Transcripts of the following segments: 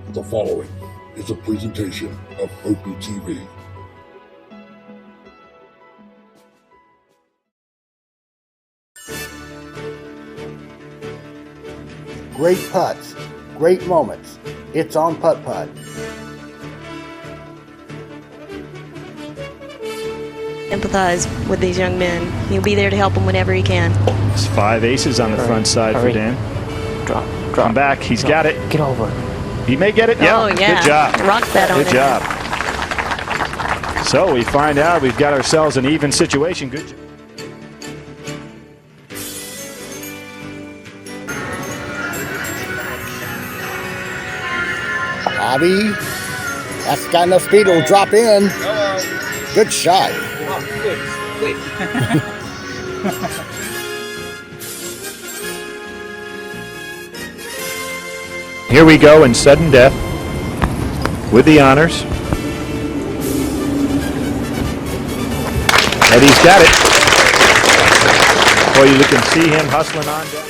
The following is a presentation of Opie TV. Great putts, great moments. It's on Putt-Putt. Empathize with these young men. He'll be there to help them whenever he can. It's 5 aces on the front side for Dan. Drop. Come back. He's got it. Get over. He may get it. Yeah. Oh, yeah. Good job. Rock that on Good job. So we find out we've got ourselves an even situation. Good job. Bobby, that's got enough speed, it'll drop in. Good shot. Here we go in sudden death with the honors. Eddie's got it. Boy, you can see him hustling on down.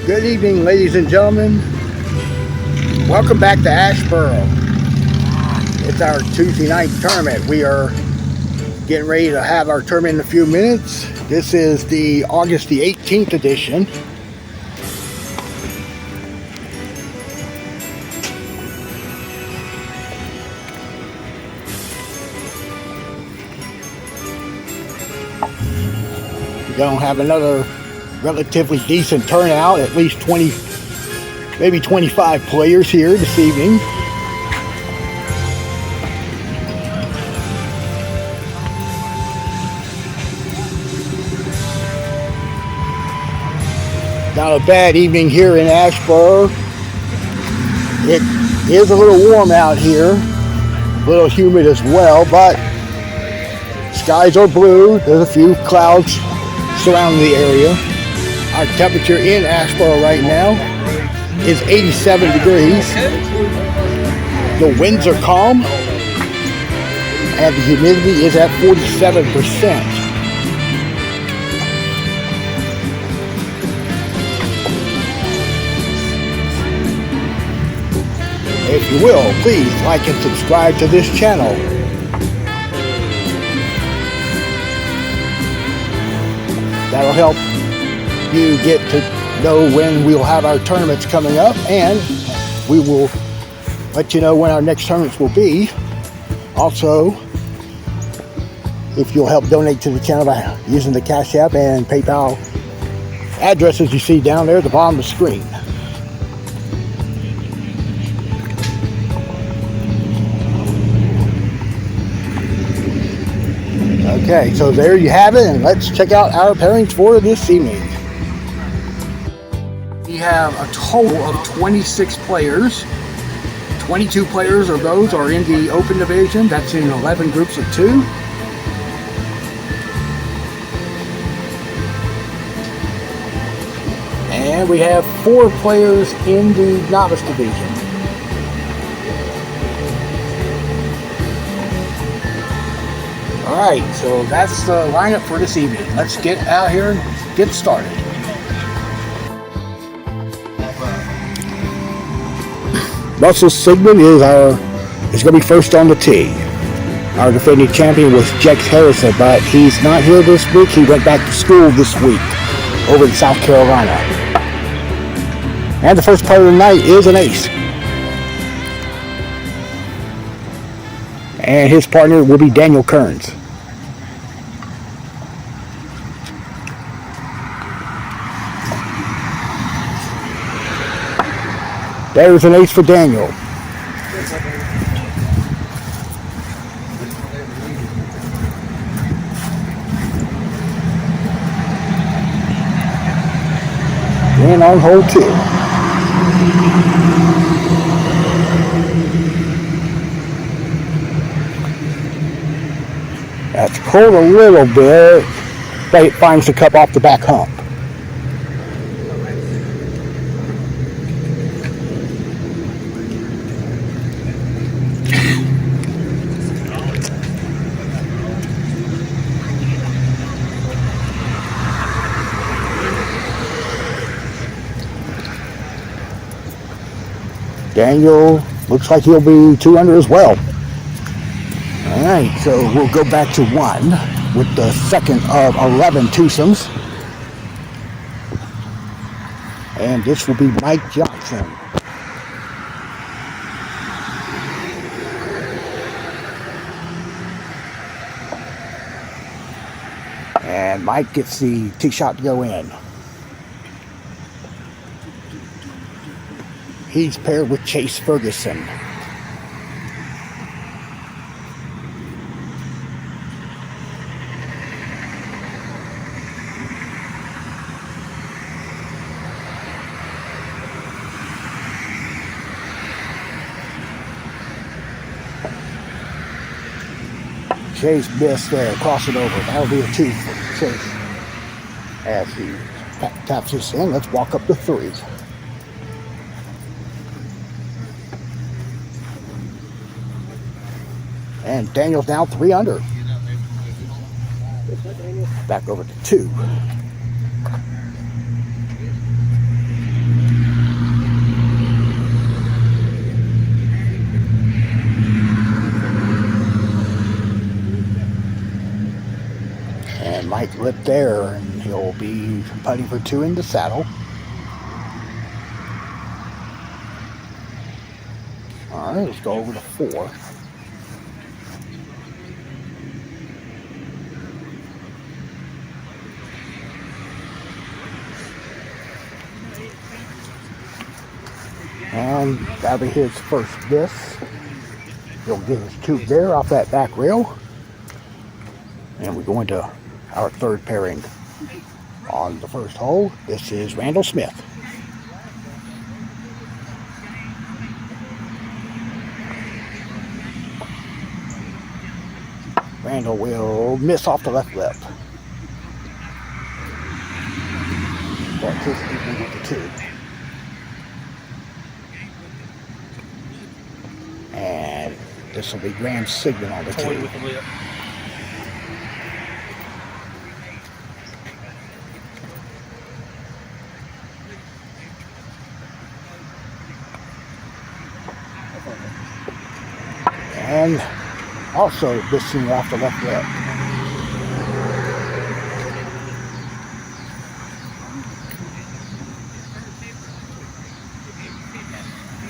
Good evening, ladies and gentlemen. Welcome back to Asheboro. It's our Tuesday night tournament. We are getting ready to have our tournament in a few minutes. This is the August the 18th edition. We're going to have another relatively decent turnout, at least 20, maybe 25 players here this evening. Not a bad evening here in Asheboro. It is a little warm out here, a little humid as well, but skies are blue. There's a few clouds surrounding the area. Our temperature in Asheboro right now is 87 degrees. The winds are calm and the humidity is at 47%. If you will, please like and subscribe to this channel. That'll help you get to know when we'll have our tournaments coming up, and we will let you know when our next tournaments will be. Also, if you'll help donate to the channel by using the Cash App and PayPal addresses you see down there at the bottom of the screen. Okay, so there you have it, and let's check out our pairings for this evening. We have a total of 26 players. 22 players of those are in the open division. That's in 11 groups of 2. And we have 4 players in the novice division. Alright, so that's the lineup for this evening. Let's get out here and get started. Russell Sigmund is going to be first on the tee. Our defending champion was Jex Harrison, but he's not here this week. He went back to school this week over in South Carolina. And the first player of the night is an ace. And his partner will be Daniel Kearns. There's an ace for Daniel. And on hole 2. That's pulled a little bit, but it finds the cup off the back hump. Daniel looks like he'll be 2 under as well. All right, so we'll go back to 1 with the second of 11 twosomes. And this will be Mike Johnson. And Mike gets the tee shot to go in. He's paired with Chase Ferguson. Chase missed there, cross it over. That'll be a 2 for Chase. As he taps this in, let's walk up to 3. And Daniel's now 3 under. Back over to 2. And Mike lit there, and he'll be putting for 2 in the saddle. All right, let's go over to 4. And that'll be his first miss. He'll get his 2 there off that back rail. And we go into our 3rd pairing on the first hole. This is Randall Smith. Randall will miss off the left lip. That's his evening with the 2. And this will be Graham Sigmund on the 2. And also missing off the left lip.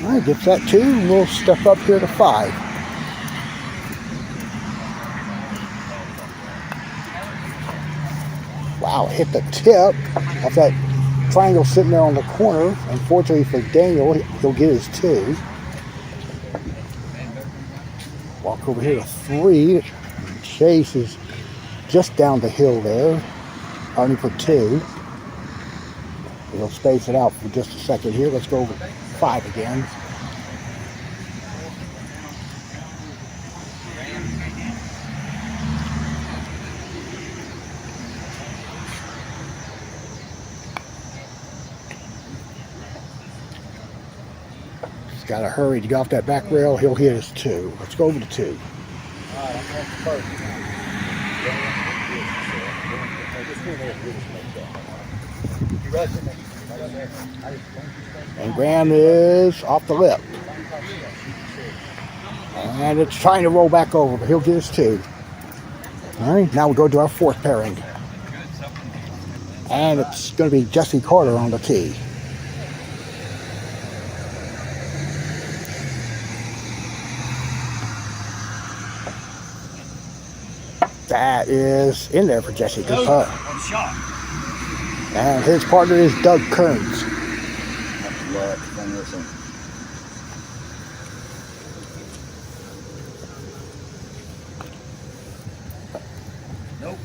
All right, gets that 2, and we'll step up here to 5. Wow, hit the tip of that triangle sitting there on the corner. Unfortunately for Daniel, he'll get his 2. Walk over here to 3. Chase is just down the hill there, only for 2. He'll space it out for just a second here. Let's go over 5 again. He's got to hurry to get off that back rail. He'll hit his 2. Let's go over to 2. And Graham is off the lip. And it's trying to roll back over, but he'll get his 2. All right, now we'll go to our 4th pairing. And it's going to be Jesse Carter on the tee. That is in there for Jesse. Good putt. And his partner is Doug Kearns. Nope.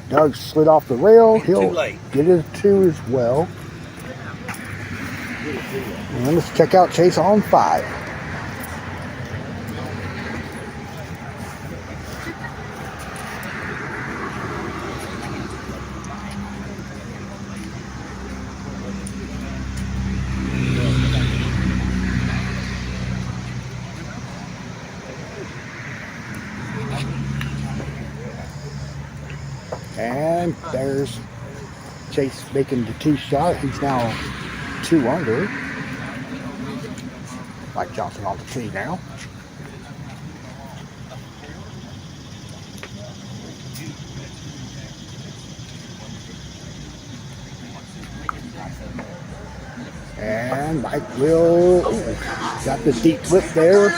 Doug slid off the rail. He'll get his 2 as well. And let's check out Chase on 5. And there's Chase making the 2 shot. He's now 2 under. Mike Johnson on the tee now. And Mike will, got the deep flip there.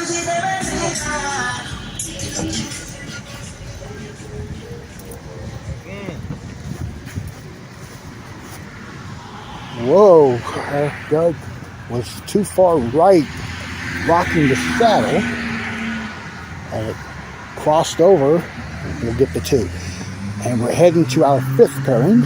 Whoa, Doug was too far right, rocking the saddle, and it crossed over, and we'll get the 2. And we're heading to our 5th pairing.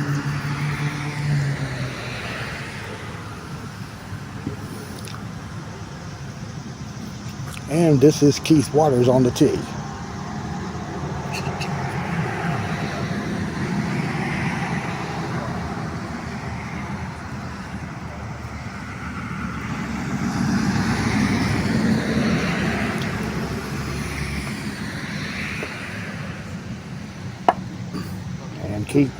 And this is Keith Waters on the tee. And Keith,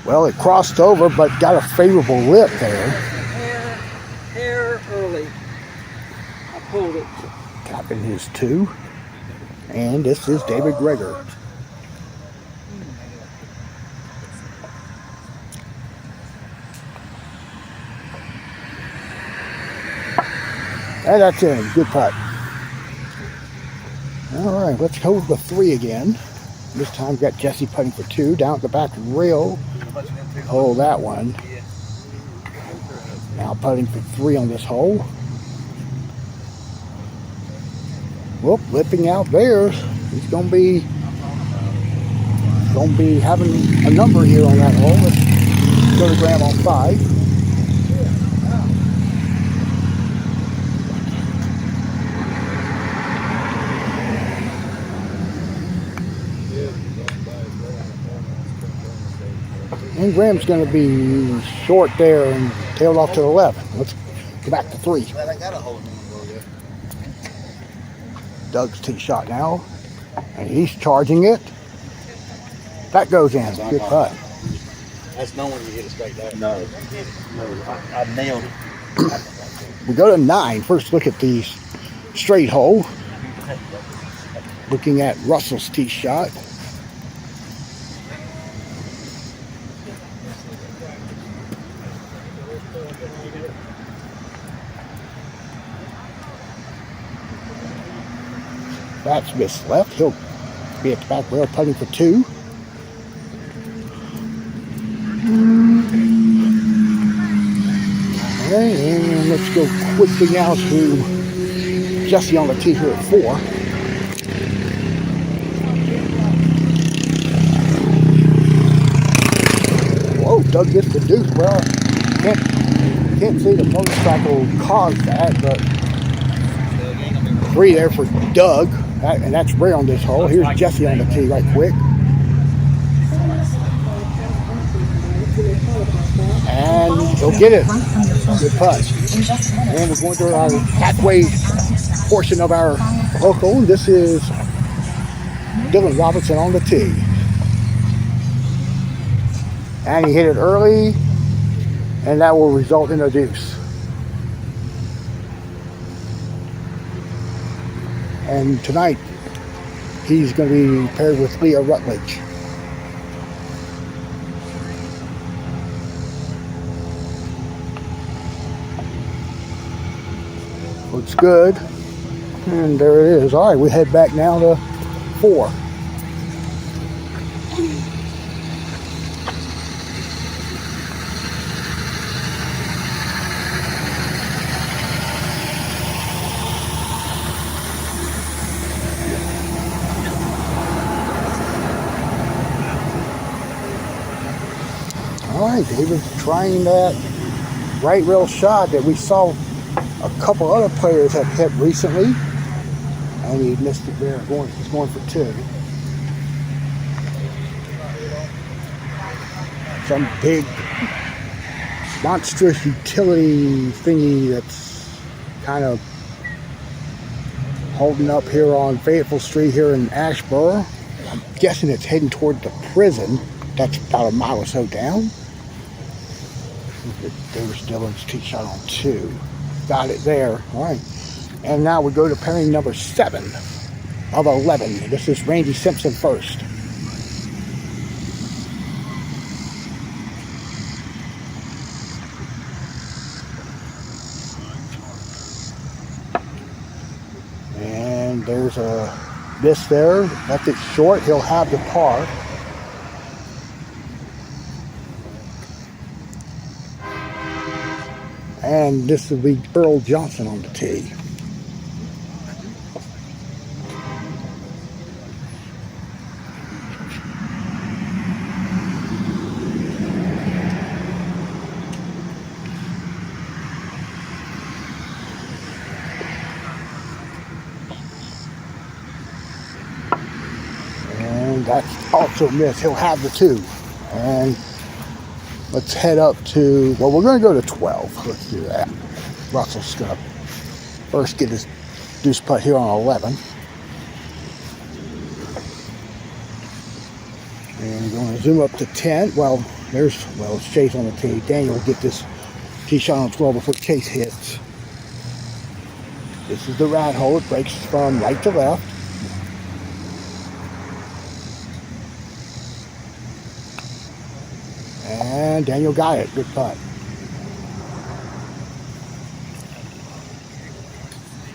well, it crossed over, but got a favorable lip there. Hair early. I pulled it. Tapping his 2. And this is David Greger. And that's in. Good putt. All right, let's go with the 3 again. This time we've got Jesse putting for 2 down at the back rail. Hole that one. Now putting for 3 on this hole. Whoop, lipping out there. He's gonna be having a number here on that hole. Let's go to Graham on 5. And Graham's going to be short there and tailed off to the left. Let's go back to 3. Doug's tee shot now, and he's charging it. That goes in. Good putt. That's no when you hit it straight there. No, I nailed it. We go to 9. First look at the straight hole. Looking at Russell's tee shot. That's missed left. He'll be at the back rail putting for 2. Okay, and let's go quickly now to Jesse on the tee here at 4. Whoa, Doug gets the deuce. Well, can't see the motorcycle caused that, but 3 there for Doug. And that's rare on this hole. Here's Jesse on the tee right quick. And he'll get it. Good putt. And we're going to our halfway portion of our local. This is Dylan Robinson on the tee. And he hit it early, and that will result in a deuce. And tonight, he's going to be paired with Leah Rutledge. Looks good. And there it is. All right, we head back now to 4. All right, David's trying that right rail shot that we saw a couple other players have hit recently, and he missed it there. He's going for 2. Some big, monstrous utility thingy that's kind of holding up here on Fayetteville Street here in Asheboro. I'm guessing it's heading toward the prison. That's about a mile or so down. David Dillon's tee shot on 2. Got it there. All right. And now we go to pairing number 7 of 11. This is Randy Simpson first. And there's a miss there. Left it short. He'll have the par. And this will be Earl Johnson on the tee. And that's also missed. He'll have the 2. And let's head up to, well, we're going to go to 12. Let's do that. Russell's going to first get his deuce putt here on 11. And we're going to zoom up to 10. Well, it's Chase on the tee. Daniel will get this tee shot on 12 before Chase hits. This is the rat hole. It breaks from right to left. And Daniel got it. Good putt.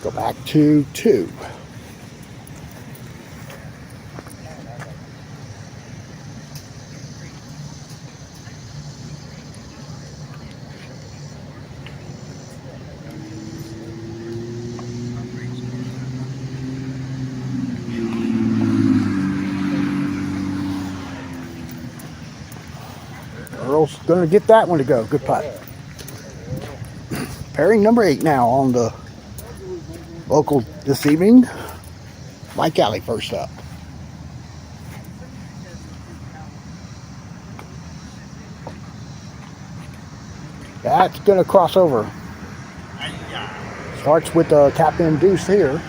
Go back to 2. Earl's going to get that one to go. Good putt. Pairing number 8 now on the local this evening. Mike Alley first up. That's going to cross over. Starts with the tap-in deuce here.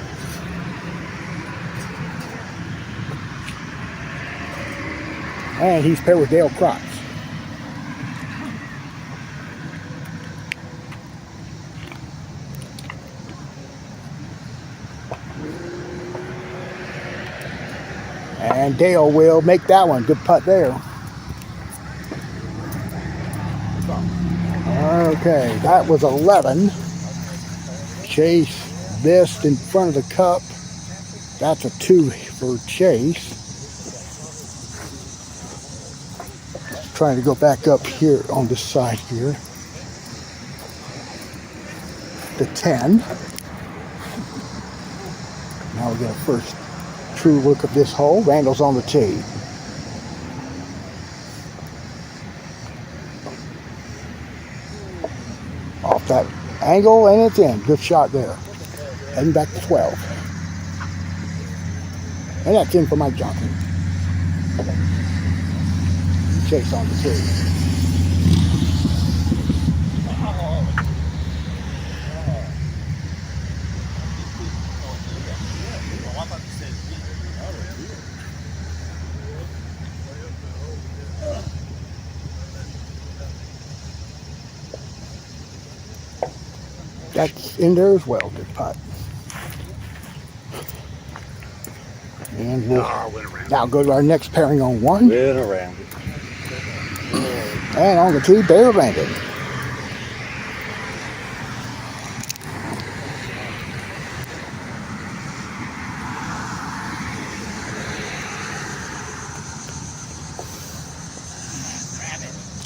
And he's paired with Dale Crotts. And Dale will make that one. Good putt there. Okay, that was 11. Chase missed in front of the cup. That's a 2 for Chase. Trying to go back up here on this side here. The 10. Now we got a first true look of this hole. Randall's on the tee. Off that angle, and it's in. Good shot there. Heading back to 12. And that's in for Mike Johnson. Chase on the tee. That's in there as well. Good putt. And we'll now go to our next pairing on 1. Went around it. And on the tee, Bear landed.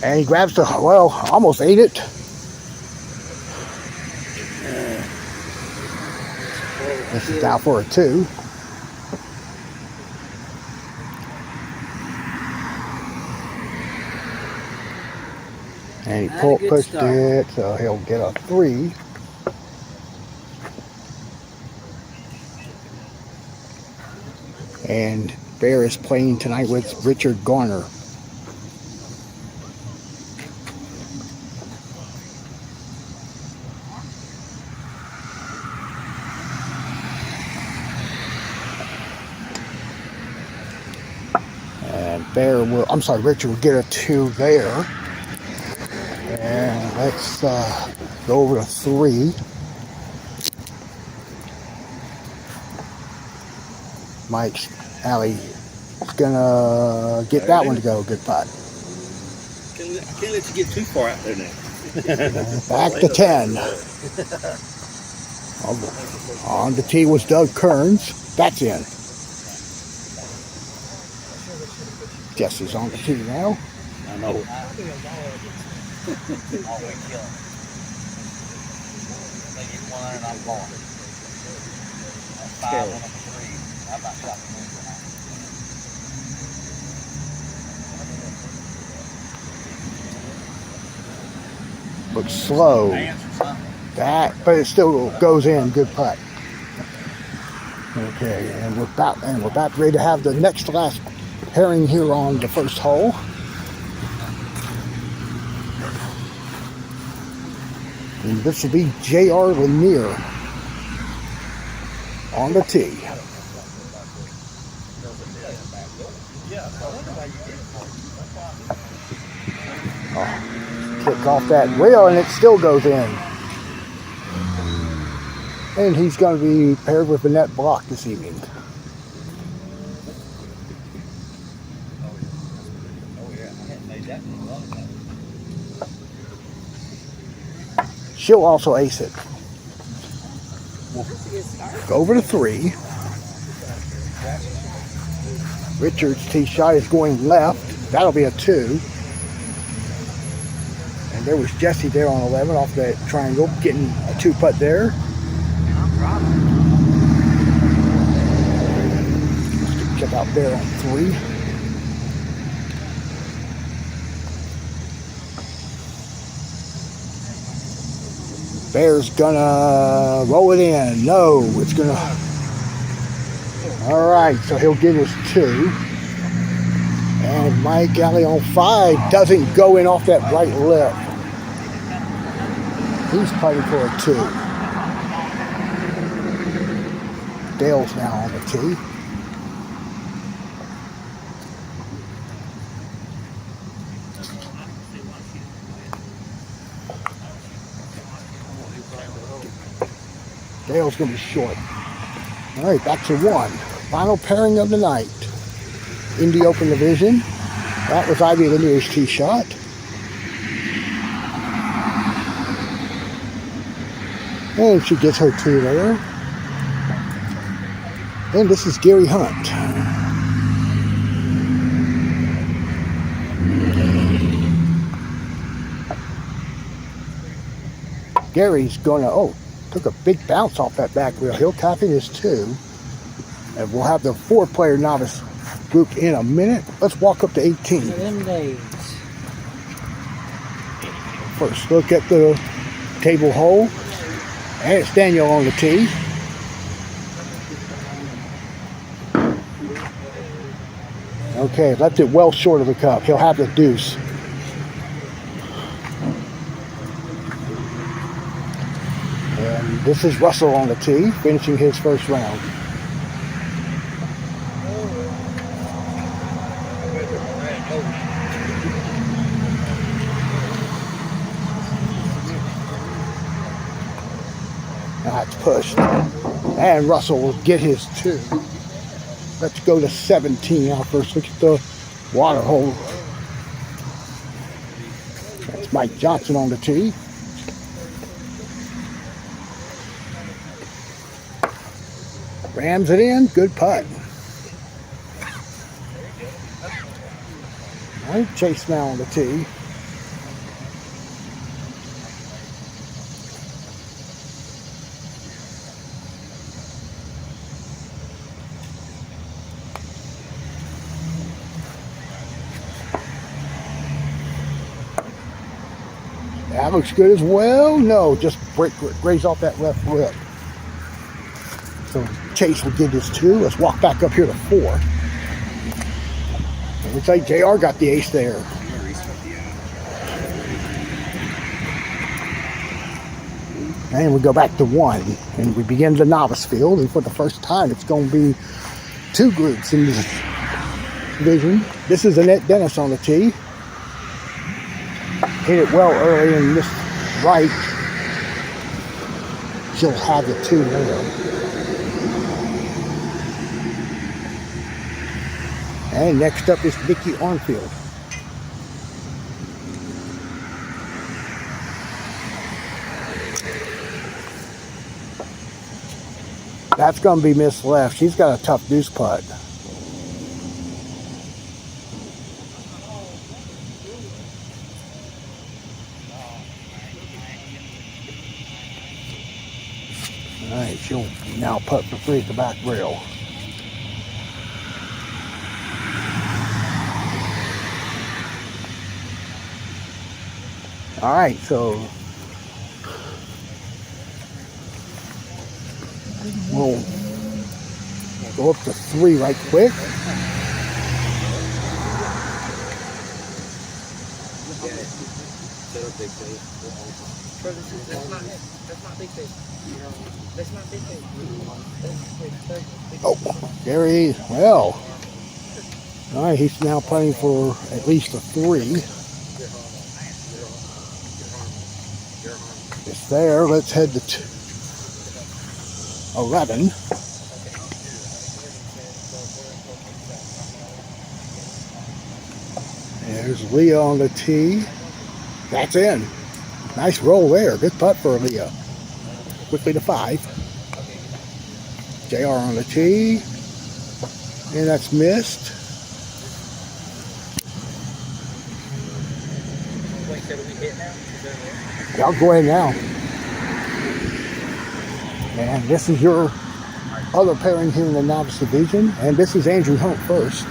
And he grabs the, well, almost ate it. This is now for a 2. And he pushed it, so he'll get a 3. And Bear is playing tonight with Richard Garner. And Bear will, I'm sorry, Richard will get a 2 there. And let's go over to 3. Mike's alley is gonna get that one to go. Good putt. I can't let you get too far out there now. Back to 10. On the tee was Doug Kearns. That's in. Jesse's on the tee now. I know. Looks slow. That, but it still goes in. Good putt. Okay, and we're about ready to have the next to last pairing here on the first hole. And this will be J.R. Lanier on the tee. Kick off that rail and it still goes in. And he's going to be paired with Annette Block this evening. She'll also ace it. Go over to 3. Richard's tee shot is going left. That'll be a 2. And there was Jesse there on 11 off that triangle, getting a 2 putt there. Check out there on 3. Bear's gonna roll it in. No, it's gonna. All right, so he'll get his 2. And Mike Alley on 5 doesn't go in off that right lip. He's putting for a 2. Dale's now on the tee. Dale's going to be short. All right, back to 1. Final pairing of the night. In the Open Division. That was Ivy Lanier's tee shot. And she gets her 2 there. And this is Gary Hunt. Gary's gonna, took a big bounce off that back wheel. He'll tap in his 2. And we'll have the 4-player novice group in a minute. Let's walk up to 18. First look at the table hole. And it's Daniel on the tee. Okay, left it well short of the cup. He'll have the deuce. And this is Russell on the tee, finishing his first round. That's pushed. And Russell will get his 2. Let's go to 17 now. First look at the water hole. That's Mike Johnson on the tee. Rams it in. Good putt. All right, Chase now on the tee. That looks good as well. No, just graze off that left lip. So Chase will get his 2. Let's walk back up here to 4. It looks like JR got the ace there. And we go back to 1. And we begin the novice field. And for the first time, it's going to be 2 groups in this division. This is Annette Dennis on the tee. Hit it well early and missed right. She'll have the 2 there. And next up is Nikki Armfield. That's going to be Miss Left. She's got a tough deuce putt. All right, she'll now putt for 3 at the back rail. All right, so we'll go up to 3 right quick. Oh, Gary, well, all right, he's now playing for at least a 3. It's there. Let's head to 11. There's Leah on the tee. That's in. Nice roll there. Good putt for Leah. Quickly to 5. JR on the tee. And that's missed. I'll go ahead now. And this is your other pairing here in the novice division. And this is Andrew Hunt first.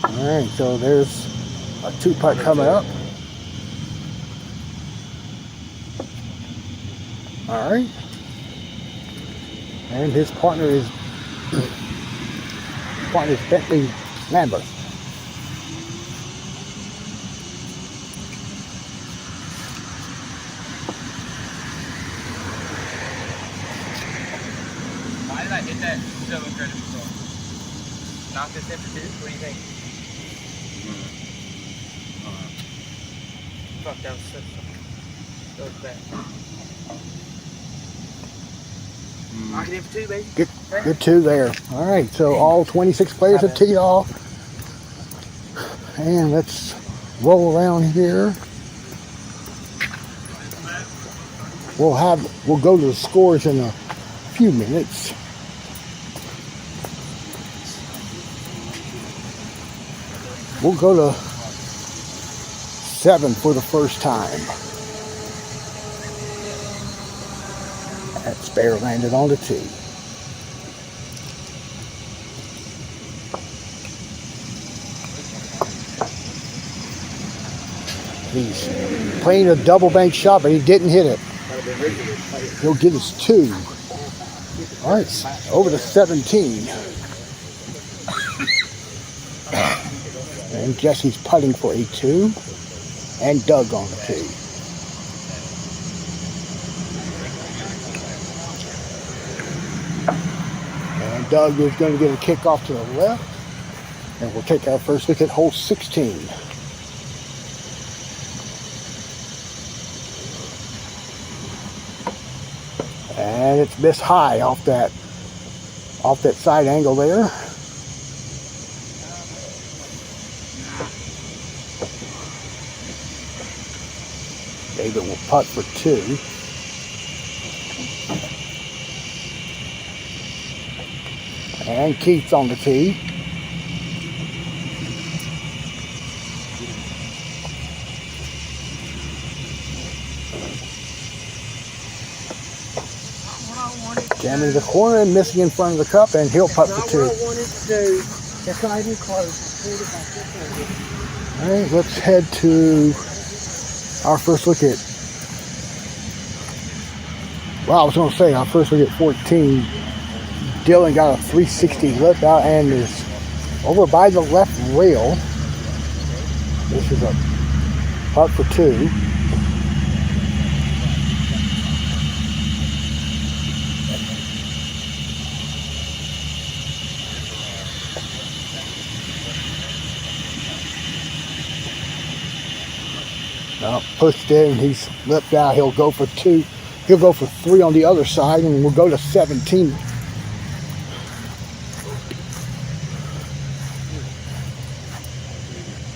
All right, so there's a 2-putt coming up. All right. And his partner is Bentley Lambert. Why did I hit that so incredibly strong? Knock this in for 2? What do you think? Fuck, that was so that was bad. Knock it in for 2, baby. Good 2 there. All right, so all 26 players have teed off. And let's roll around here. We'll go to the scores in a few minutes. We'll go to 7 for the first time. That spare landed on the tee. He's playing a double bank shot, but he didn't hit it. He'll get his 2. All right, over to 17. And Jesse's putting for a 2. And Doug on the tee. And Doug is going to get a kick off to the left. And we'll take our first look at hole 16. And it's missed high off that side angle there. David will putt for 2. And Keith's on the tee. Jamming the corner and missing in front of the cup, and he'll putt for 2. That's what I do close. All right, let's head to our first look at, well, I was going to say our first look at 14. Dylan got a 360 lip out and is over by the left rail. This is a putt for 2. Pushed in, he's lipped out. He'll go for 2. He'll go for 3 on the other side, and we'll go to 17.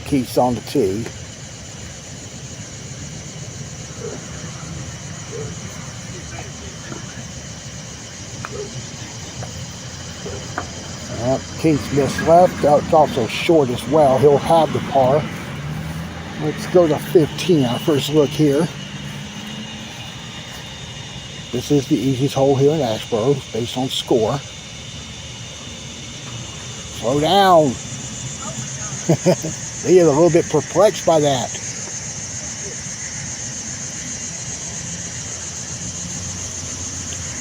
Keith's on the tee. Keith missed left. That's also short as well. He'll have the par. Let's go to 15. Our first look here. This is the easiest hole here in Asheboro based on score. Slow down. He is a little bit perplexed by that.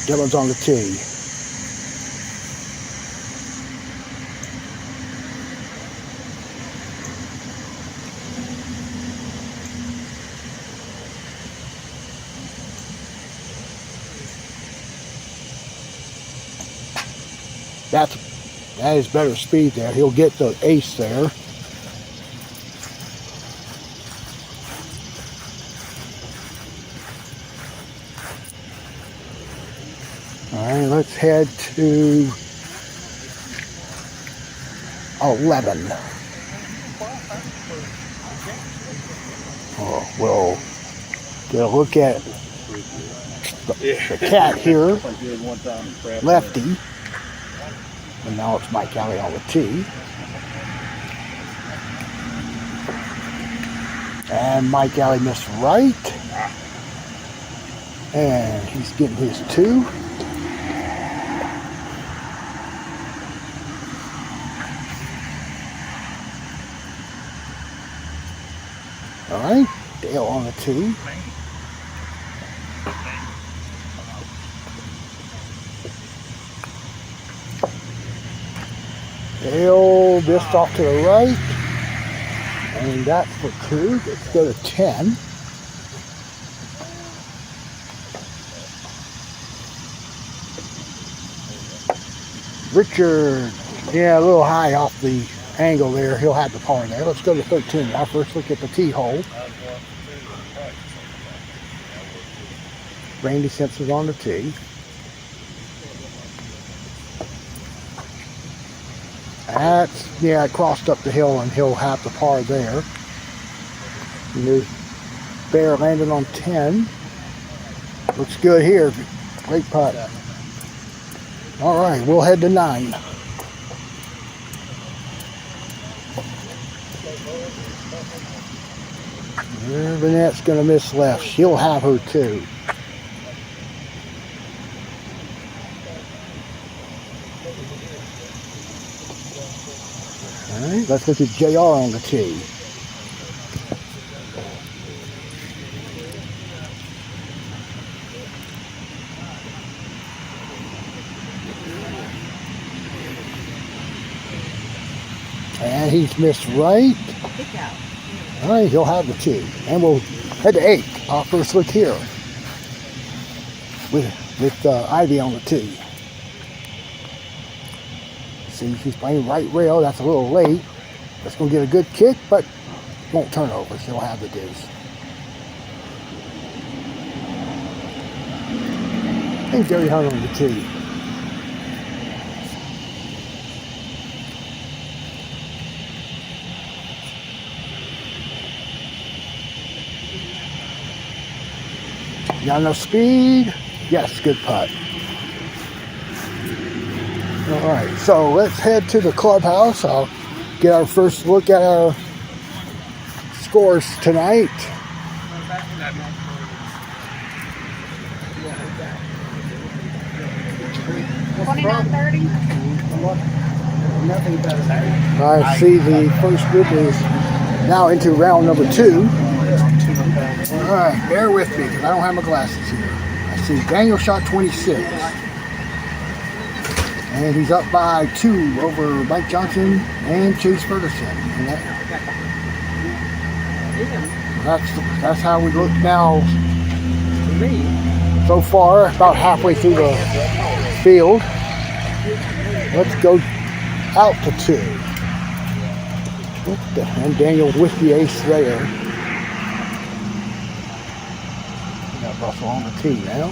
Dylan's on the tee. That is better speed there. He'll get the ace there. All right, let's head to 11. Oh, we'll get a look at the cat here, lefty. And now it's Mike Alley on the tee. And Mike Alley missed right. And he's getting his 2. All right, Dale on the tee. Dale just off to the right, and that's for 2. Let's go to 10. Richard, yeah, a little high off the angle there. He'll have the par there. Let's go to 13. Our first look at the tee hole. Randy Simpson's on the tee. That's, yeah, it crossed up the hill, and he'll have the par there. And there's Bear landing on 10. Looks good here. Great putt. All right, we'll head to 9. Vanette's going to miss left. She'll have her 2. All right, let's look at JR on the tee. And he's missed right. All right, he'll have the 2. And we'll head to 8. Our first look here with Ivy on the tee. See, he's playing right rail. That's a little late. That's going to get a good kick, but won't turn over. So he'll have the deuce. And Gary Hunt on the tee. Got enough speed? Yes, good putt. All right, so let's head to the clubhouse. I'll get our first look at our scores tonight. 29:30. I see the first group is now into round number 2. All right, bear with me because I don't have my glasses here. I see Daniel shot 26. And he's up by 2 over Mike Johnson and Chase Ferguson. And that's how we look now so far, about halfway through the field. Let's go out to 2. And Daniel with the ace there. Russell on the tee now.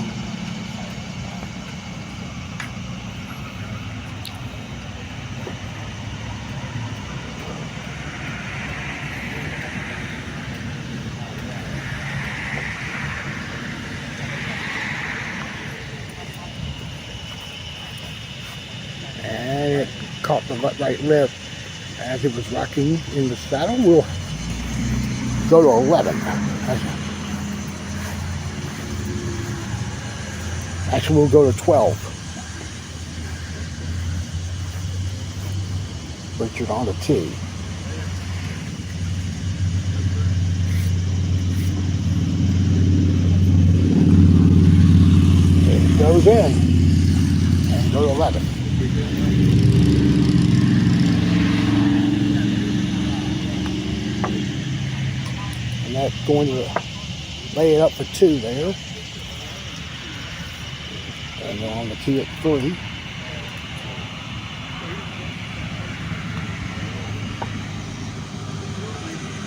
And it caught the right lip as it was rocking in the saddle. We'll go to 11. Actually, we'll go to 12. Richard on the tee. It goes in. And go to 11. And that's going to lay it up for 2 there. And they're on the tee at 3.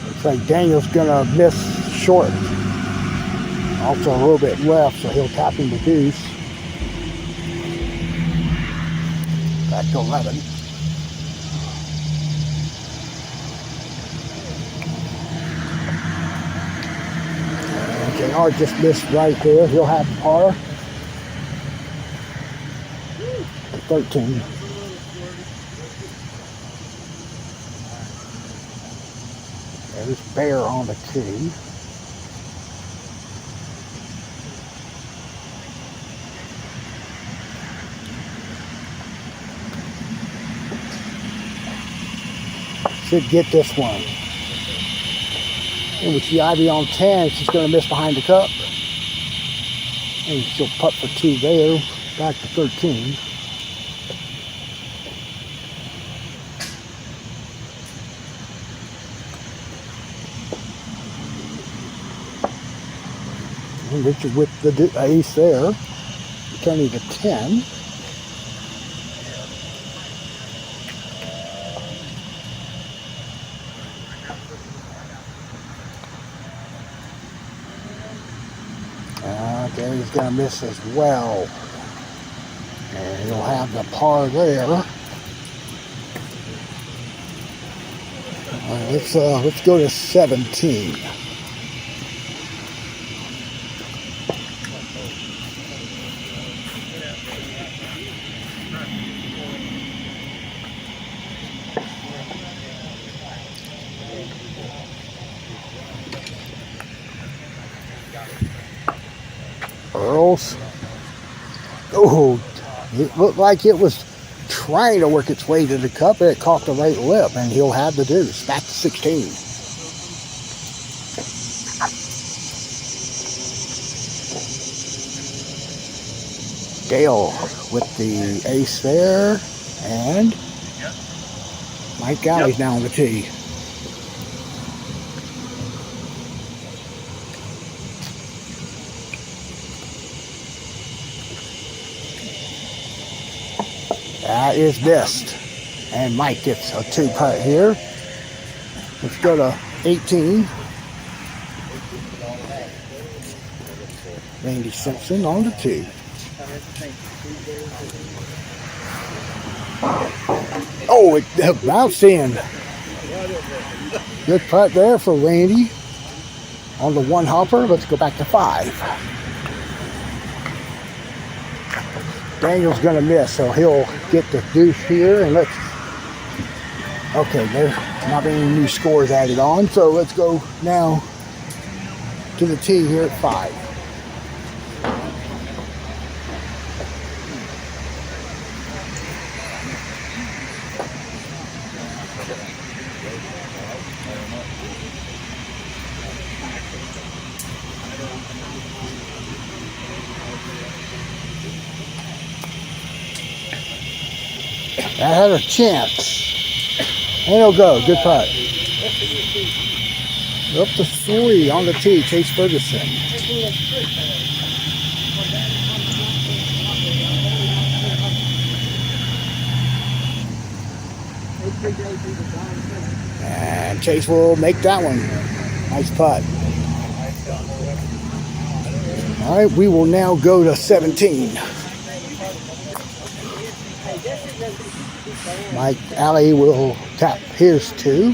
Looks like Daniel's gonna miss short. Also a little bit left, so he'll tap him to deuce. Back to 11. JR just missed right there. He'll have the par. 13. There's Bear on the tee. Should get this one. And with the Ivy on 10, she's going to miss behind the cup. And she'll putt for 2 there. Back to 13. And Richard with the ace there. Turning to 10. Gary's going to miss as well. And he'll have the par there. Let's go to 17. Earls. Oh, it looked like it was trying to work its way to the cup, but it caught the right lip, and he'll have the deuce. Back to 16. Dale with the ace there, and Mike Galley's now on the tee. That is missed. And Mike gets a 2-putt here. Let's go to 18. Randy Simpson on the tee. Oh, it bounced in. Good putt there for Randy. On the 1 hopper, let's go back to 5. Daniel's going to miss, so he'll get the deuce here, and let's... Okay, there's not any new scores added on, so let's go now to the tee here at 5. That had a chance. And it'll go. Good putt. Up to 3 on the tee. Chase Ferguson. And Chase will make that one. Nice putt. All right, we will now go to 17. Mike Alley will tap his 2.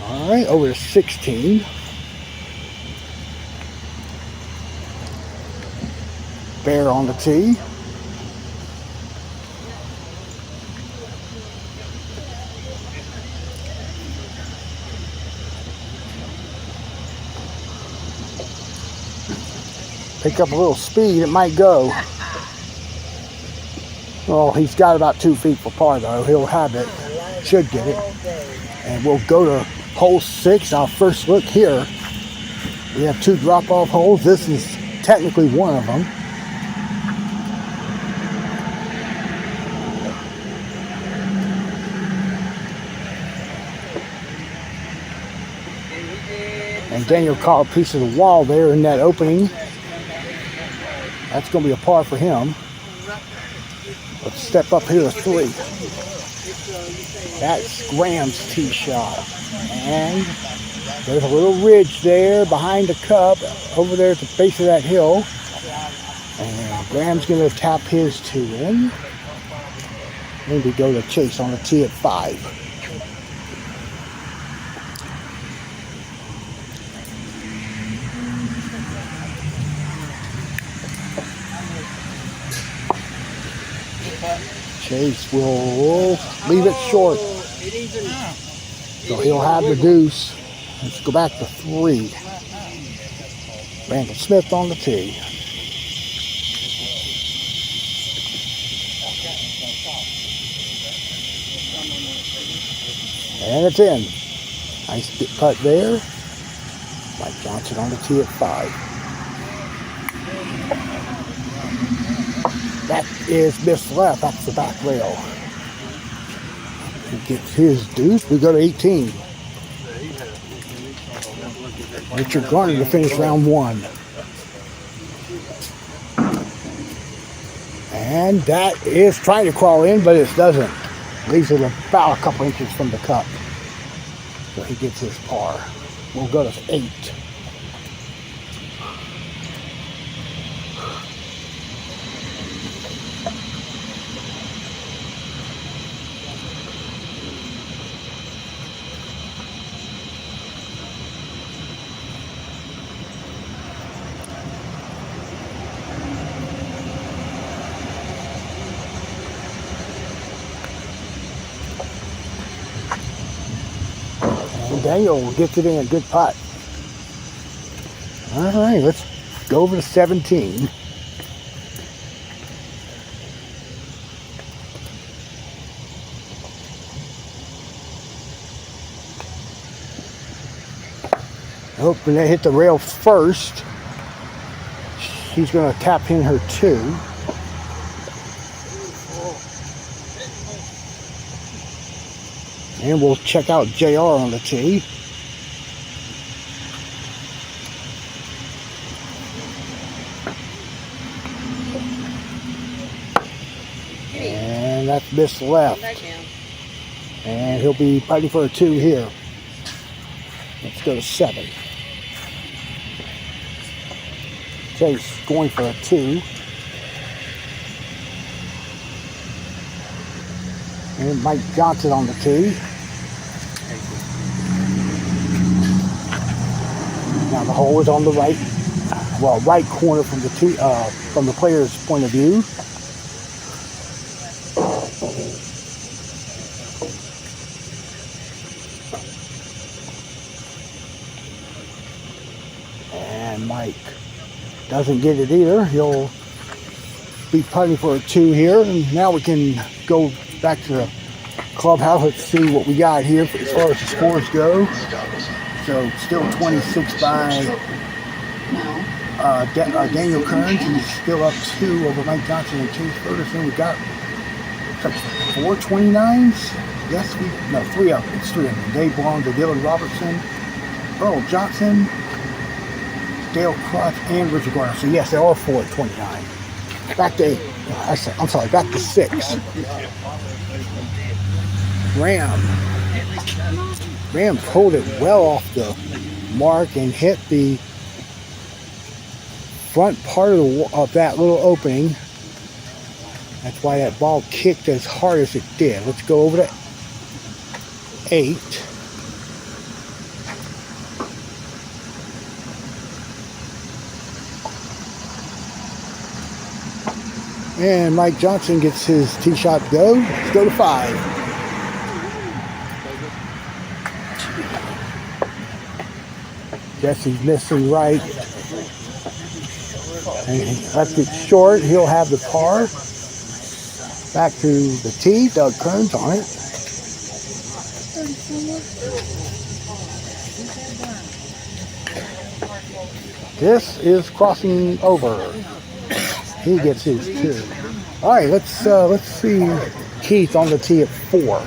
All right, over to 16. Bear on the tee. Pick up a little speed, it might go. Well, he's got about 2 feet for par though. He'll have it, should get it. And we'll go to hole 6, our first look here. We have 2 drop-off holes. This is technically one of them. And Daniel caught a piece of the wall there in that opening. That's going to be a par for him. Let's step up here to 3. That's Graham's tee shot. And there's a little ridge there behind the cup over there at the base of that hill. And Graham's going to tap his 2 in. Then we go to Chase on the tee at 5. Chase will leave it short. So he'll have the deuce. Let's go back to 3. Randall Smith on the tee. And it's in. Nice putt there. Mike Johnson on the tee at 5. That is missed left. That's the back rail. He gets his deuce. We go to 18. Richard Garner to finish round 1. And that is trying to crawl in, but it doesn't. Leaves it about a couple inches from the cup. So he gets his par. We'll go to 8. Daniel gets it in, good putt. All right, let's go over to 17. Hoping they hit the rail first. She's going to tap in her 2. And we'll check out JR on the tee. And that's missed left. And he'll be fighting for a 2 here. Let's go to 7. Chase going for a 2. And Mike Johnson on the tee. Now the hole is on the right, well, right corner from the tee, from the player's point of view. And Mike doesn't get it either. He'll be putting for a 2 here, and now we can go back to the clubhouse. Let's see what we got here as far as the scores go. So still 26 by Daniel Kearns. He's still up 2 over Mike Johnson and Chase Ferguson. We got like 4 29s. Yes, 3 of them. It's 3 of them. They belong to Dylan Robertson, Earl Johnson, Dale Crotch, and Richard Garner. So yes, there are 4 29. Back to 8. I'm sorry, back to 6. Graham pulled it well off the mark and hit the front part of that little opening. That's why that ball kicked as hard as it did. Let's go over to 8. And Mike Johnson gets his tee shot go. Let's go to 5. Jesse's missing right. And he left it short. He'll have the par. Back to the tee. Doug Kearns on it. This is crossing over. He gets his 2. All right, let's see Keith on the tee at 4.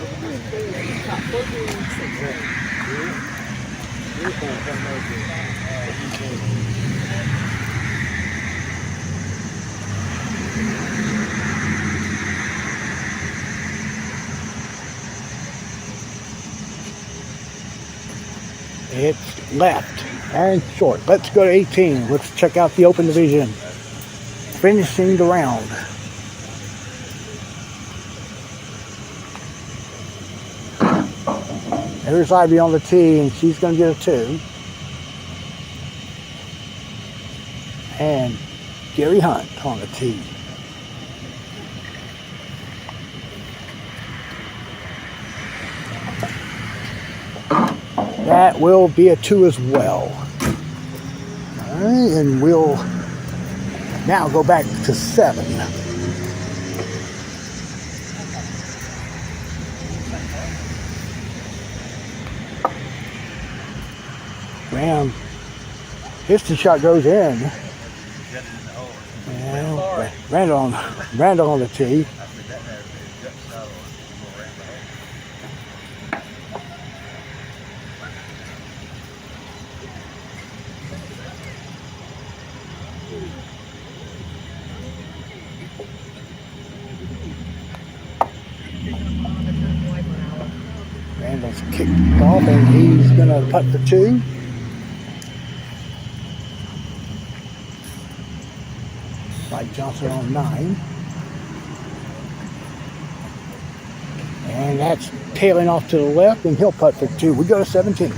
It's left and short. Let's go to 18. Let's check out the Open Division. Finishing the round. There's Ivy on the tee, and she's going to get a 2. And Gary Hunt on the tee. That will be a 2 as well. All right, and we'll now go back to 7. Graham, his tee shot goes in. And Randall on the tee. Randall's kicked off and he's going to putt the 2. Mike Johnson on 9. And that's tailing off to the left, and he'll putt for 2. We go to 17.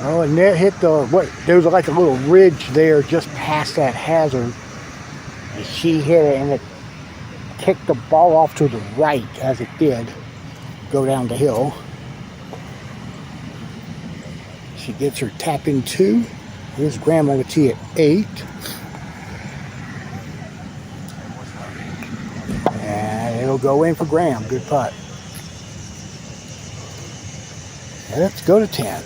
Oh, and there hit there was like a little ridge there just past that hazard. And she hit it, and it kicked the ball off to the right as it did go down the hill. She gets her tap in 2. Here's Graham on the tee at 8. And it'll go in for Graham. Good putt. And let's go to 10.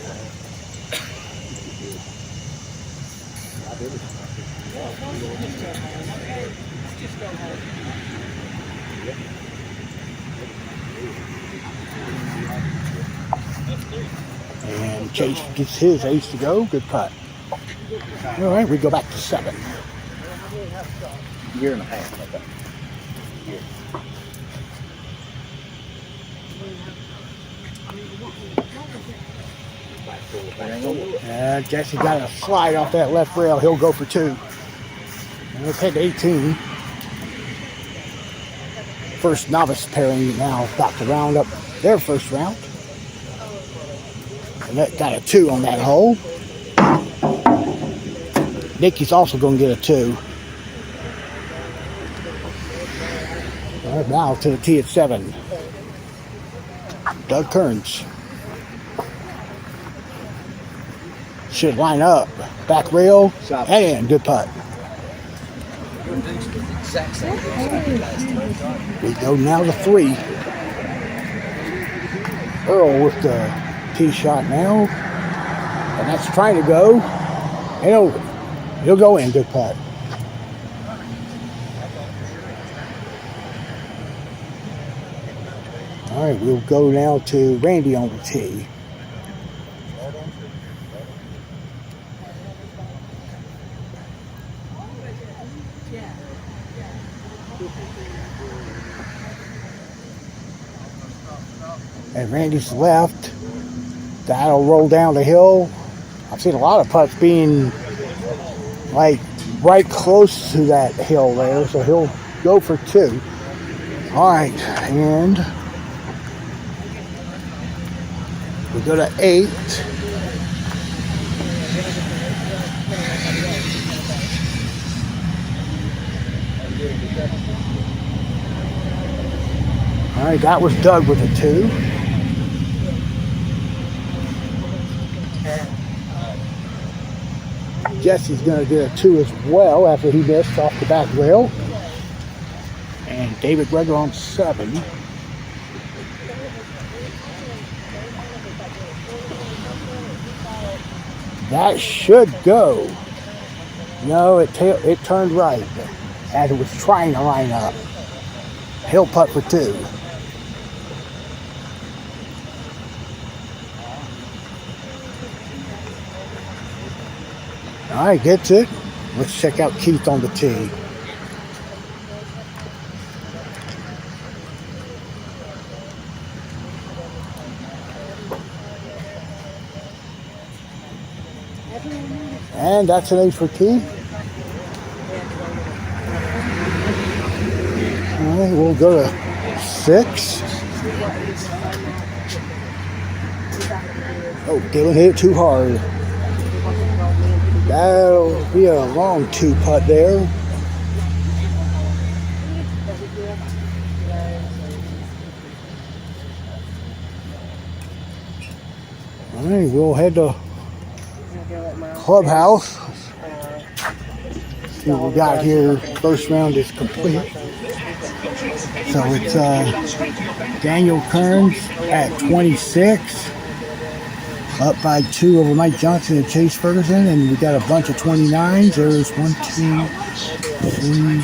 And Chase gets his ace to go. Good putt. All right, we go back to 7. Year and a half. Jesse got a slide off that left rail. He'll go for 2. And let's head to 18. First novice pairing now about to round up their first round. And that got a 2 on that hole. Nikki's also going to get a 2. All right, now to the tee at 7. Doug Kearns. Should line up. Back rail. And good putt. We go now to 3. Earl with the tee shot now. And that's trying to go. And he'll go in. Good putt. All right, we'll go now to Randy on the tee. And Randy's left. That'll roll down the hill. I've seen a lot of putts being like right close to that hill there, so he'll go for 2. All right, and we go to 8. All right, that was Doug with a 2. Jesse's going to get a 2 as well after he missed off the back rail. And David Greger on 7. That should go. No, it turned right as it was trying to line up. He'll putt for 2. All right, gets it. Let's check out Keith on the tee. And that's an ace for Keith. All right, we'll go to 6. Oh, Dylan hit it too hard. That'll be a long 2 putt there. All right, we'll head to clubhouse. See what we got here. First round is complete. So it's Daniel Kearns at 26. Up by 2 over Mike Johnson and Chase Ferguson, and we got a bunch of 29s. There's 1, 2, 3,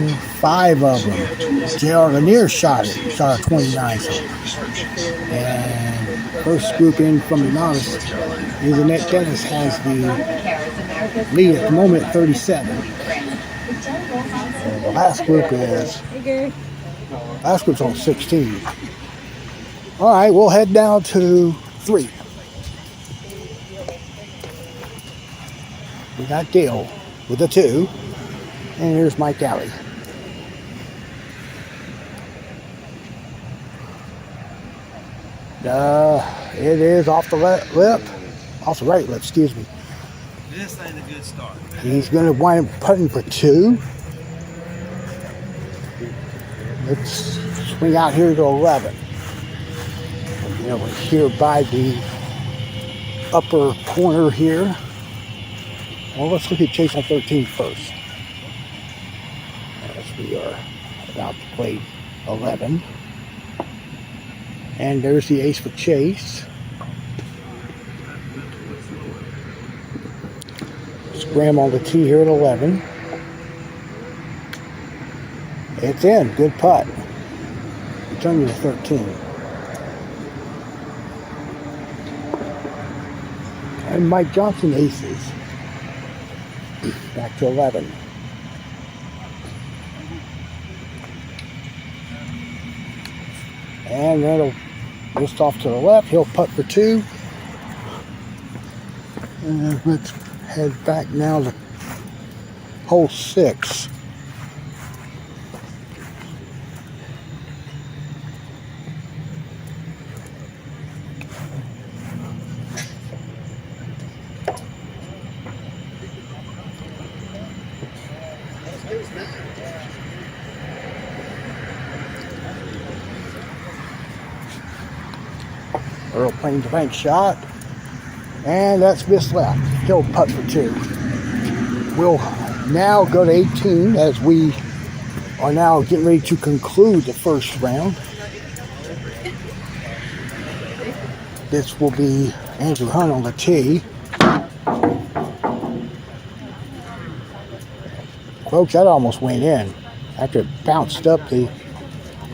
4, 5 of them. J.R. Lanier shot a 29. And first group in from the novice is Annette Dennis has the lead at the moment at 37. And the last group's on 16. All right, we'll head down to 3. We got Dale with a 2, and here's Mike Alley. It is off the lip, off the right lip, excuse me. This ain't a good start. He's going to wind up putting for 2. Let's swing out here to 11. You know, we're here by the upper corner here. Well, let's look at Chase on 13 first. As we are about to play 11. And there's the ace for Chase. Scram on the tee here at 11. It's in. Good putt. Return to 13. And Mike Johnson aces. Back to 11. And that'll just off to the left. He'll putt for 2. And let's head back now to hole 6. Earl playing the bank shot, and that's missed left. He'll putt for 2. We'll now go to 18 as we are now getting ready to conclude the first round. This will be Andrew Hunt on the tee. Folks, that almost went in after it bounced up.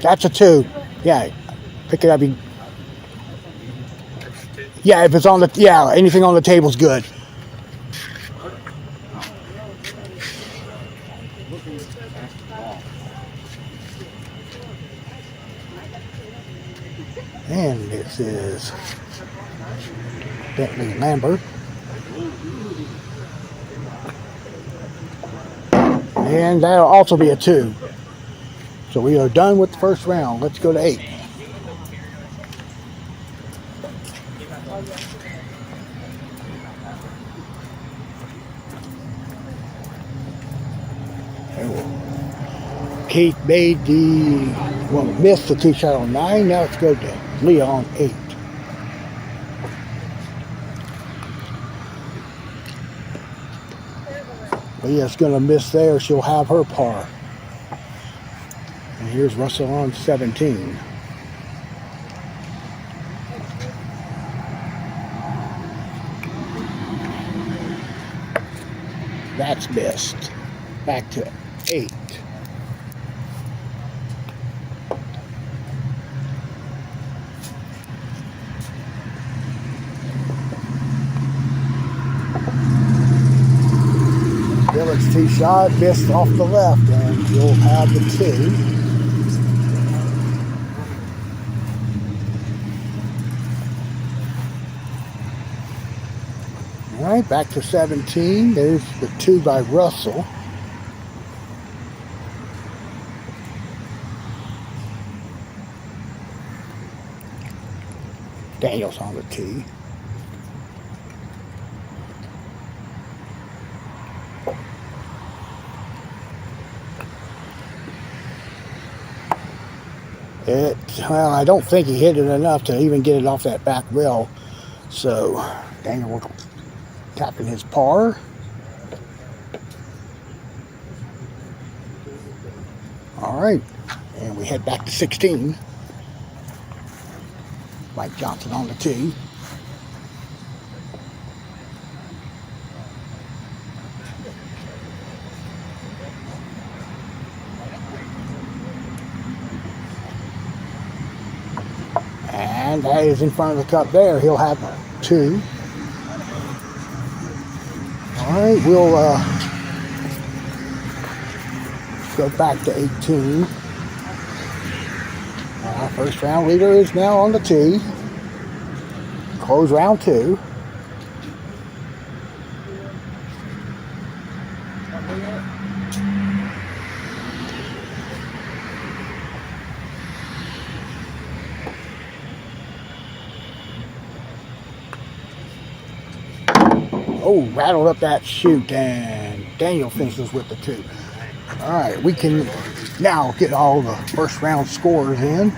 That's a 2. Yeah, Pick it up. Yeah, if it's on the, yeah, anything on the table's good. And this is Bentley Lambert. And that'll also be a 2. So we are done with the first round. Let's go to 8. Keith made missed the tee shot on 9. Now let's go to Leah on 8. Leah's going to miss there. She'll have her par. And here's Russell on 17. That's missed. Back to 8. Billick's tee shot missed off the left, and you'll have the 2. All right, back to 17. There's the 2 by Russell. Daniel's on the tee. Well, I don't think he hit it enough to even get it off that back rail. So Daniel will tap in his par. All right, and we head back to 16. Mike Johnson on the tee. And that is in front of the cup there. He'll have 2. All right, we'll go back to 18. Our first round leader is now on the tee. Close round 2. Oh, rattled up that chute, and Daniel finishes with the 2. All right, we can now get all the first round scores in.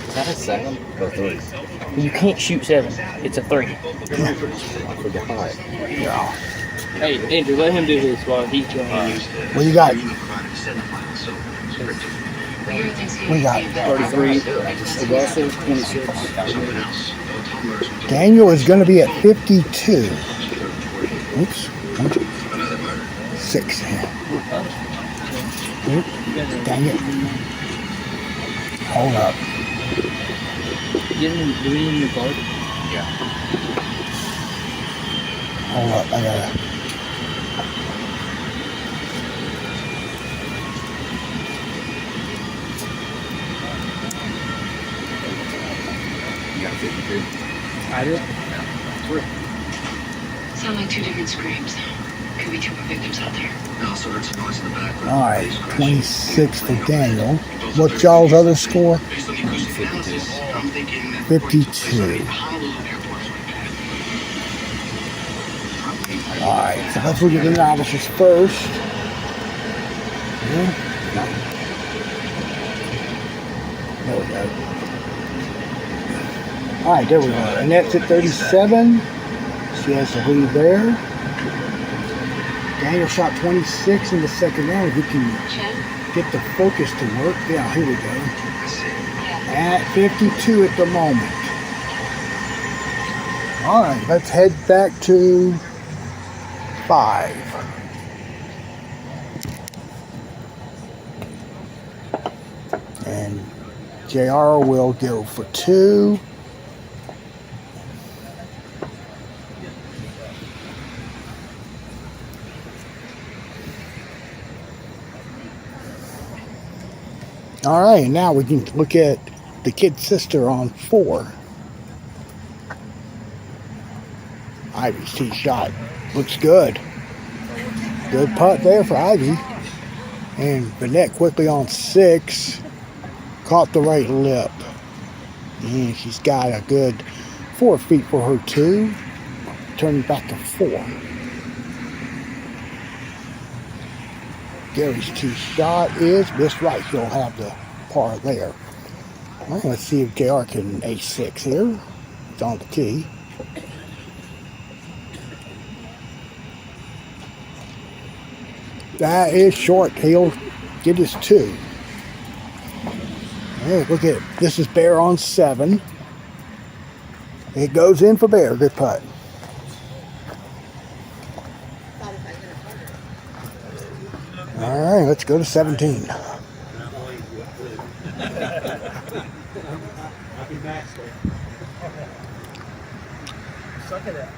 Is that a 7 or 3? You can't shoot 7. It's a 3. I forgot. Yeah. Hey, Andrew, let him do his while he's going. What you got? What you got? 33. Russell, 26. Daniel is going to be at 52. Oops. 6. Oop. Dang it. Hold up. Do we need the card? Yeah. Hold up. I gotta. You got 52. I did. Sound like 2 different screams. Could be 2 more victims out there. Also heard some noise in the background. All right. 26 for Daniel. What's y'all's other score? 52. All right. So let's look at the novices first. Yeah. There we go. Alright, there we go. Annette's at 37. She has the lead there. Daniel shot 26 in the second round. We can get the focus to work. Yeah, here we go. At 52 at the moment. Alright, let's head back to 5. And JR will go for 2. All right, now we can look at the kid's sister on 4. Ivy's tee shot looks good. Good putt there for Ivy. And Vanette quickly on 6. Caught the right lip. And she's got a good 4 feet for her 2. Turning back to 4. Gary's tee shot is missed right. He'll have the par there. All right, let's see if JR can A6 here. It's on the tee. That is short. He'll get his 2. Hey, look at it. This is Bear on 7. It goes in for Bear. Good putt. All right, let's go to 17. Suck it up.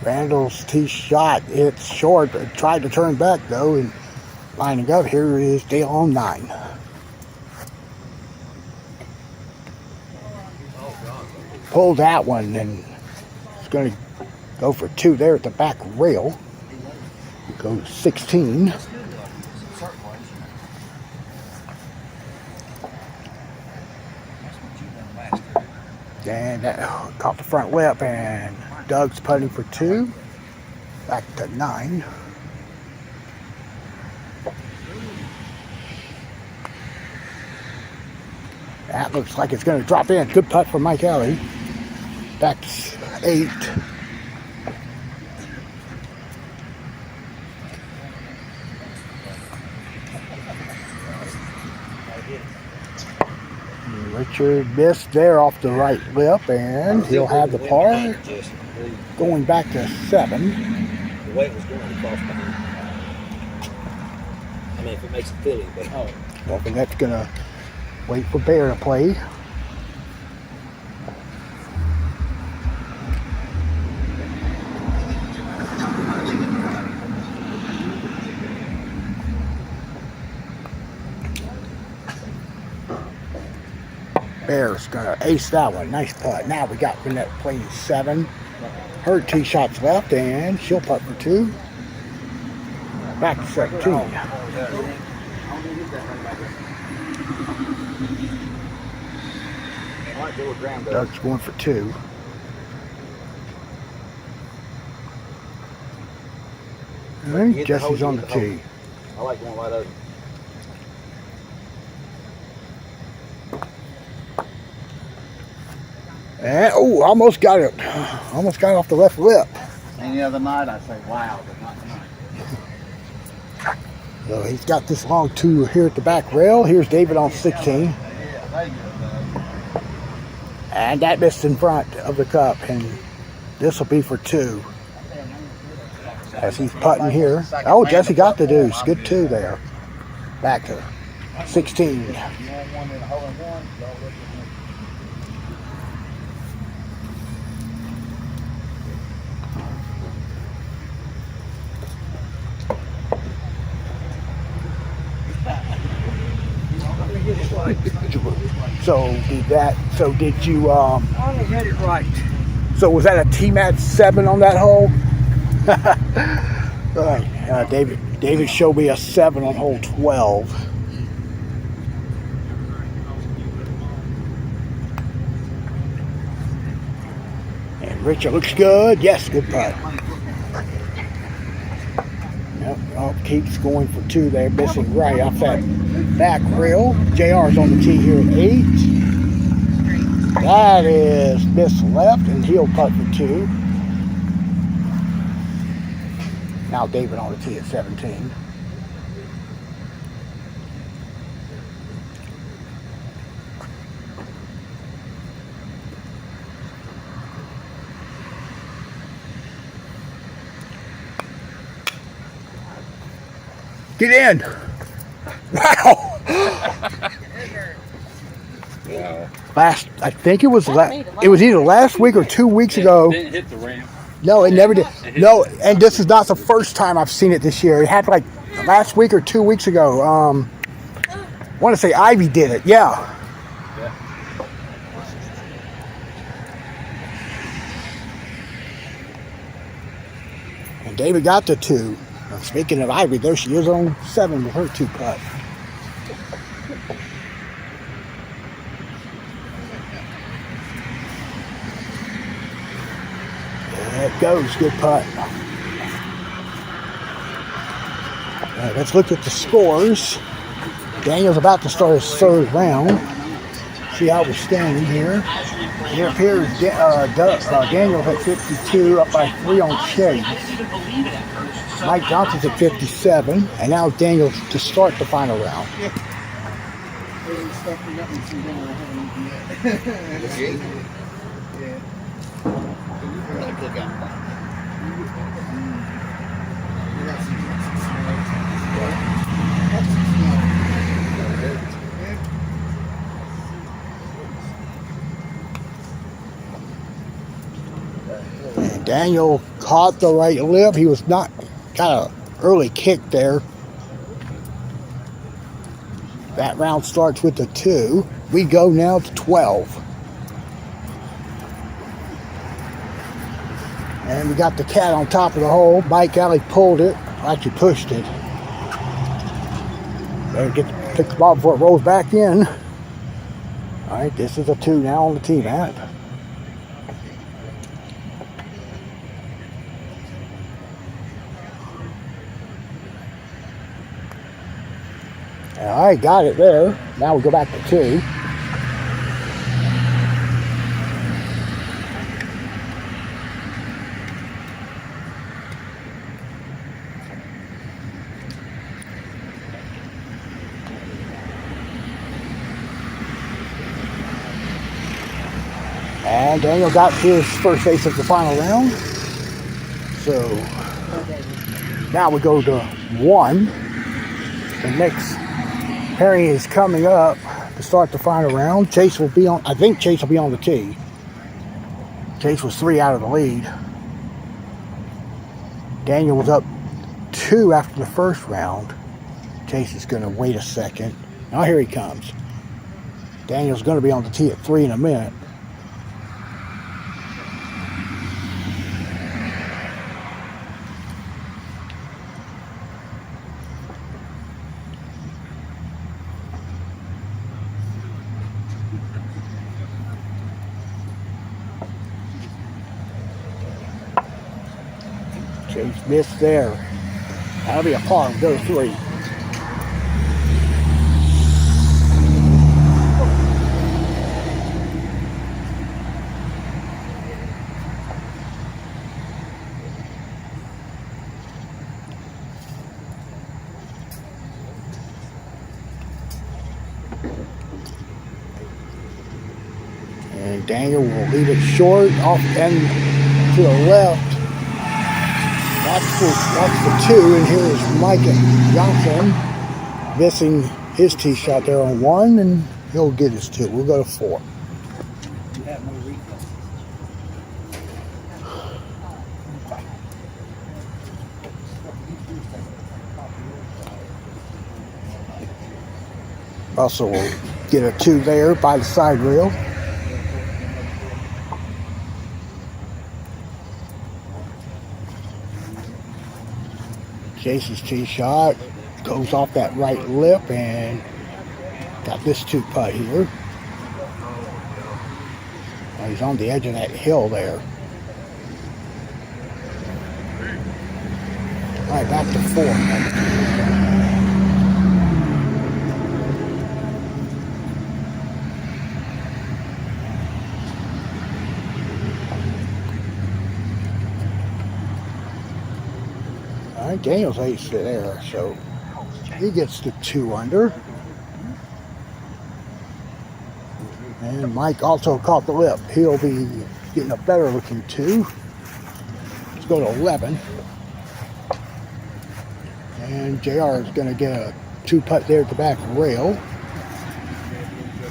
Randall's tee shot. It's short. Tried to turn back though, and lining up here is Dale on 9. Pulled that one, and it's going to go for 2 there at the back rail. Go 16. And that caught the front lip, and Doug's putting for 2. Back to 9. That looks like it's going to drop in. Good putt from Mike Alley. Back to 8. Richard missed there off the right lip, and he'll have the par. Going back to 7. The way it was going across behind. I mean, if it makes it Philly, but Well, and that's going to wait for Bear to play. Bear's gonna ace that one. Nice putt. Now we got Vanette playing 7. Her tee shots left, and she'll putt for 2. Back to 17. Doug's going for 2. All right, Jesse's on the tee. I like going right over. And almost got it. Almost got it off the left lip. Any other night, I'd say wow, but not tonight. So he's got this long 2 here at the back rail. Here's David on 16. And that missed in front of the cup, and this will be for 2. As he's putting here. Oh, Jesse got the deuce. Good 2 there. Back to 16. So did you I hit it right. so was that a T-Mat 7 on that hole? All right, David showed me a 7 on hole 12. Richard looks good. Yes, good putt. Yep, oh, keeps going for 2 there, missing right off that back rail. JR's on the tee here at 8. That is missed left, and he'll putt for 2. Now David on the tee at 17. Get in! Wow! I think it was either last week or 2 weeks ago. Didn't hit the ramp. No, it never did. No, and this is not the first time I've seen it this year. It happened like last week or 2 weeks ago. I want to say Ivy did it. Yeah. And David got the 2. Speaking of Ivy, there she is on 7 with her 2 putt. There it goes, good putt. Right, let's look at the scores. Daniel's about to start his 3rd round. See how we're standing here. It appears Daniel's at 52, up by 3 on Shades. Mike Johnson's at 57, and now Daniel's to start the final round. And Daniel caught the right lip. He was not got an early kick there. That round starts with the 2. We go now to 12. And we got the cat on top of the hole. Mike Alley pulled it, actually pushed it. Better pick the ball before it rolls back in. All right, this is a 2 now on the tee mat. All right, got it there. Now we go back to 2. And Daniel got his first ace of the final round. So now we go to 1. The next pairing is coming up to start the final round. Chase will be on, I think Chase will be on the tee. Chase was 3 out of the lead. Daniel was up 2 after the first round. Chase is going to wait a second. Now here he comes. Daniel's going to be on the tee at 3 in a minute. Chase missed there. That'll be a par. We'll go to 3. And Daniel will leave it short off and to the left. That's the 2, and here is Mike Johnson missing his tee shot there on 1, and he'll get his 2. We'll go to 4. Russell will get a 2 there by the side rail. Chase's tee shot goes off that right lip and got this 2 putt here. Now he's on the edge of that hill there. All right, back to 4. All right, Daniel's ace there, so he gets the 2 under. And Mike also caught the lip. He'll be getting a better looking 2. Let's go to 11. And JR is going to get a 2 putt there at the back rail.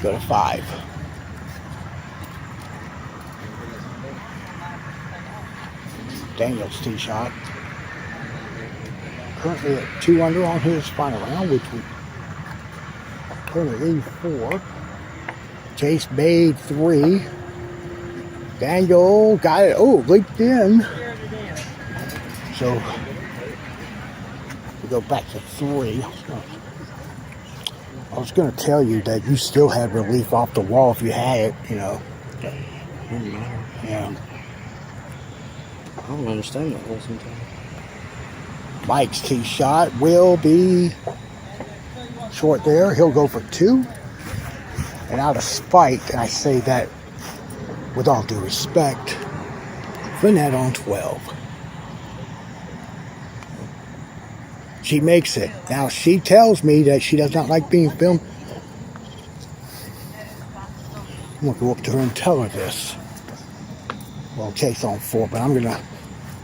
Go to 5. Daniel's tee shot. Currently at 2 under on his final round, which would put him at 84. Chase made 3. Daniel got it. Oh, leaped in. So we go back to 3. I was going to tell you that you still had relief off the wall if you had it, you know. Doesn't matter. Yeah. I don't understand that whole sometimes. Mike's tee shot will be short there. He'll go for 2. And out of spite, and I say that with all due respect, Lynette on 12. She makes it. Now, she tells me that she does not like being filmed. I'm going to go up to her and tell her this. Well, Chase on 4, but I'm going to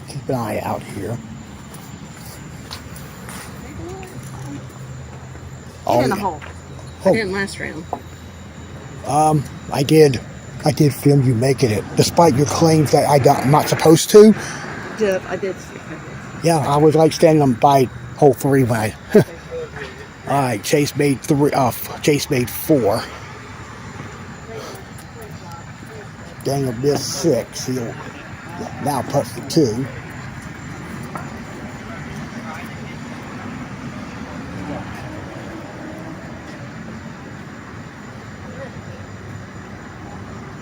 keep an eye out here. Get in the hole. Oh. I didn't last round. I did film you making it, despite your claims that I'm not supposed to. I did. Yeah, I was like standing on by hole 3 when I. All right, Chase made 3. Chase made 4. Daniel missed 6. He'll now putt for 2.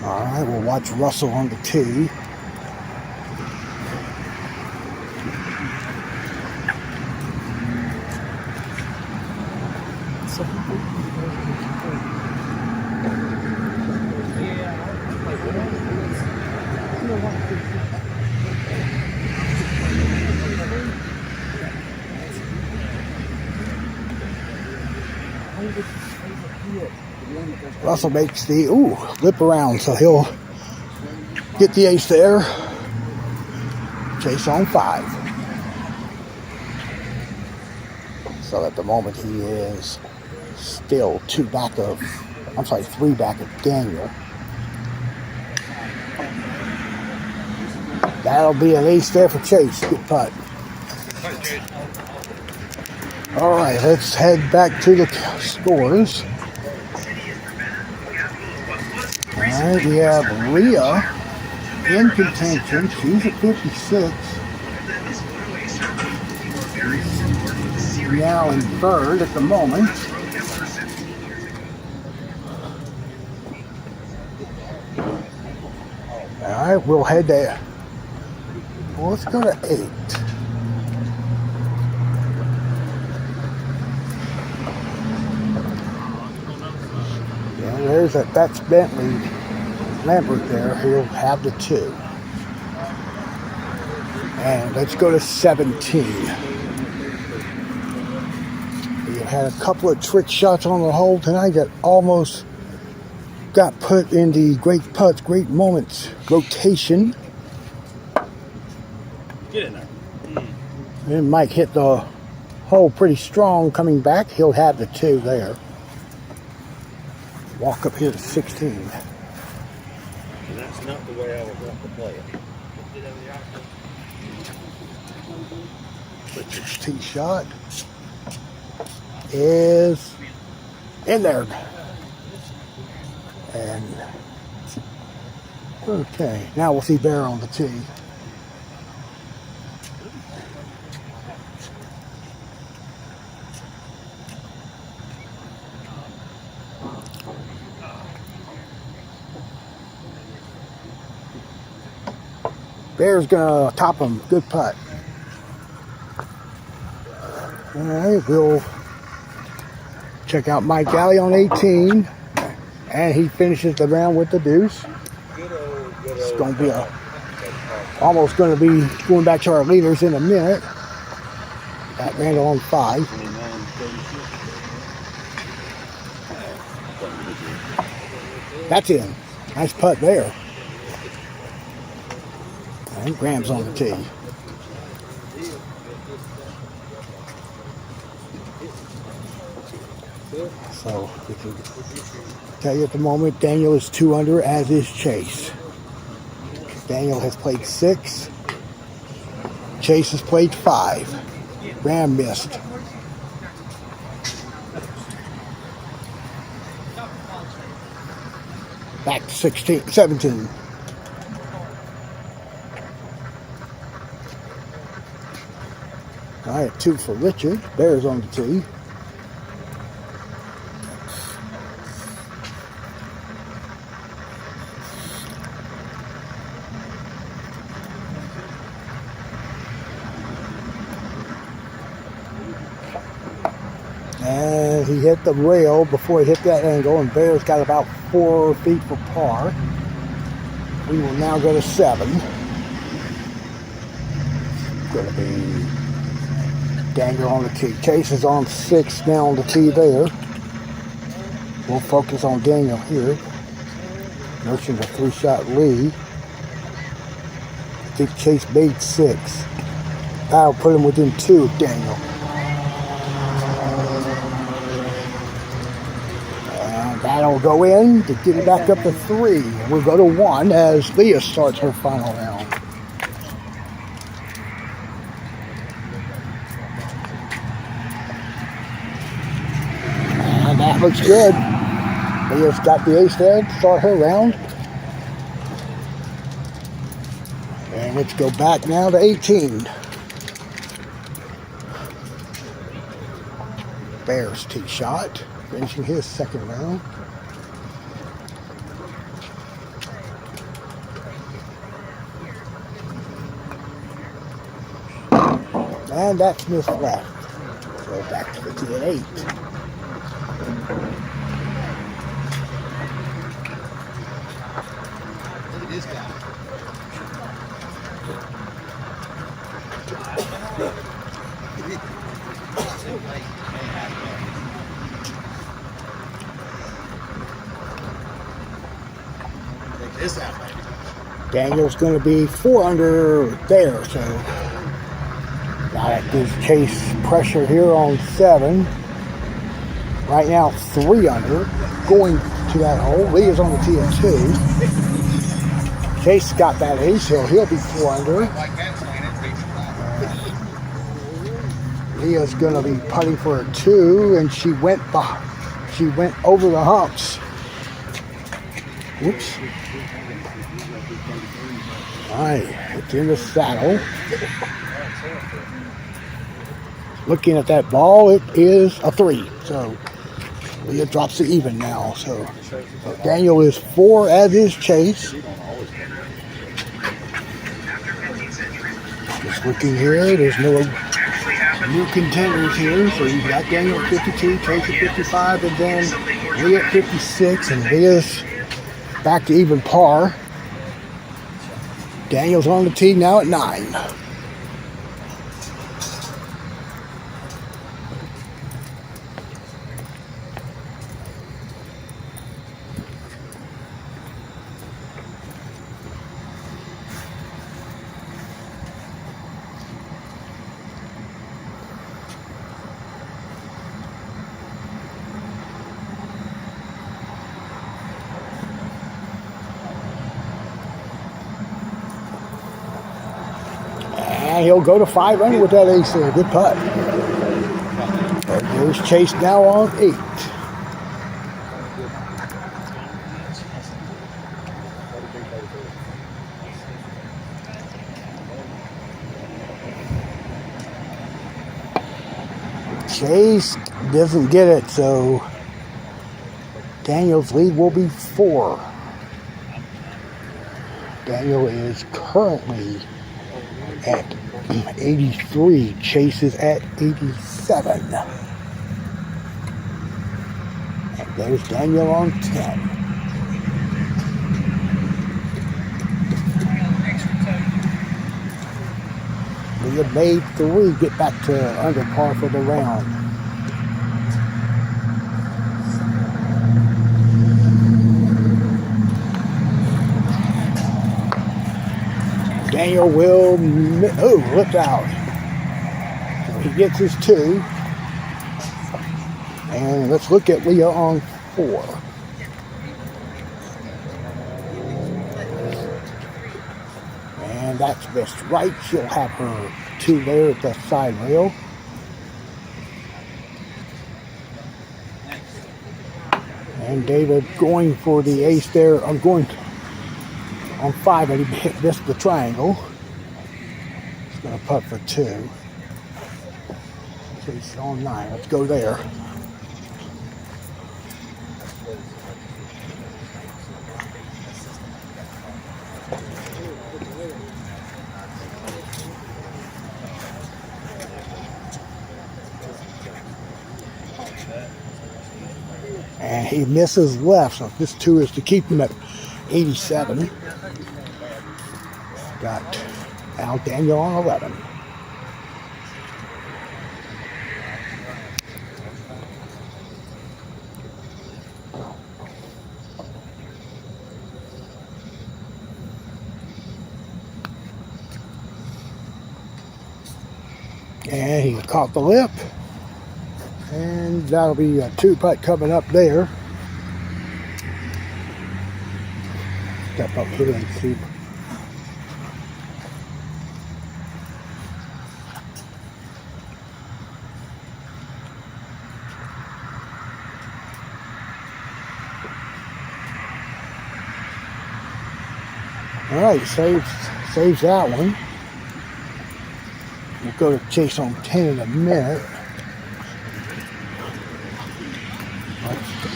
All right, we'll watch Russell on the tee. Russell makes the lip around, so he'll get the ace there. Chase on 5. So at the moment he is still 3 back of Daniel. That'll be an ace there for Chase. Good putt. All right, let's head back to the scores. All right, we have Leah in contention. She's at 56. She's now in 3rd at the moment. All right, we'll head there. Well, let's go to 8. Yeah, that's Bentley Lambert there. He'll have the 2. And let's go to 17. We had a couple of trick shots on the hole tonight that almost got put in the great putts, great moments rotation. Get in there. And Mike hit the hole pretty strong coming back. He'll have the 2 there. Walk up here to 16. And that's not the way I would want to play it. Richard's tee shot is in there. And okay, now we'll see Bear on the tee. Bear's gonna top him. Good putt. All right, we'll check out Mike Alley on 18. And he finishes the round with the deuce. It's going to be almost going to be going back to our leaders in a minute. Got Randall on 5. That's in. Nice putt there. And Graham's on the tee. So we can tell you at the moment, Daniel is 2 under, as is Chase. Daniel has played 6. Chase has played 5. Graham missed. Back to 17. All right, 2 for Richard. Bears on the tee. And he hit the rail before he hit that angle, and Bears got about 4 feet for par. We will now go to 7. Going to be Daniel on the tee. Chase is on 6 now on the tee there. We'll focus on Daniel here. Nursing a 3-shot lead. I think Chase made 6. That'll put him within 2 of Daniel. That'll go in to get it back up to 3. We'll go to 1 as Leah starts her final round. And that looks good. Leah's got the ace there to start her round. And let's go back now to 18. Bears tee shot. Finishing his second round. And that's missed left. So back to the tee at 8. Look at this guy. This out, baby. Daniel's going to be 4 under there, so that gives Chase pressure here on 7. Right now, 3 under, going to that hole. Lee is on the tee at 2. Chase got that ace, so he'll be 4 under. Leah's going to be putting for a 2, and she went over the humps. Whoops. All right, it's in the saddle. Looking at that ball, it is a 3. So Leah drops it even now. So Daniel is 4, as is Chase. Just looking here, there's no new contenders here. So you've got Daniel at 52, Chase at 55, and then Leah at 56, and Leah's back to even par. Daniel's on the tee now at 9. And he'll go to 5 under with that ace there. Good putt. And there's Chase now on 8. Chase doesn't get it, so Daniel's lead will be 4. Daniel is currently at 83. Chase is at 87. And there's Daniel on 10. We have made 3 get back to under par for the round. Daniel will, look out. So he gets his 2. And let's look at Leah on 4. And that's missed right. She'll have her 2 there at the side rail. And David going for the ace there. I'm going on 5, and he missed the triangle. He's going to putt for 2. Chase on 9. Let's go there. And he misses left, so this 2 is to keep him at 87. Got Al Daniel on 11. And he caught the lip. And that'll be a 2-putt coming up there. Step up here and see. All right, saves that one. We'll go to Chase on 10 in a minute.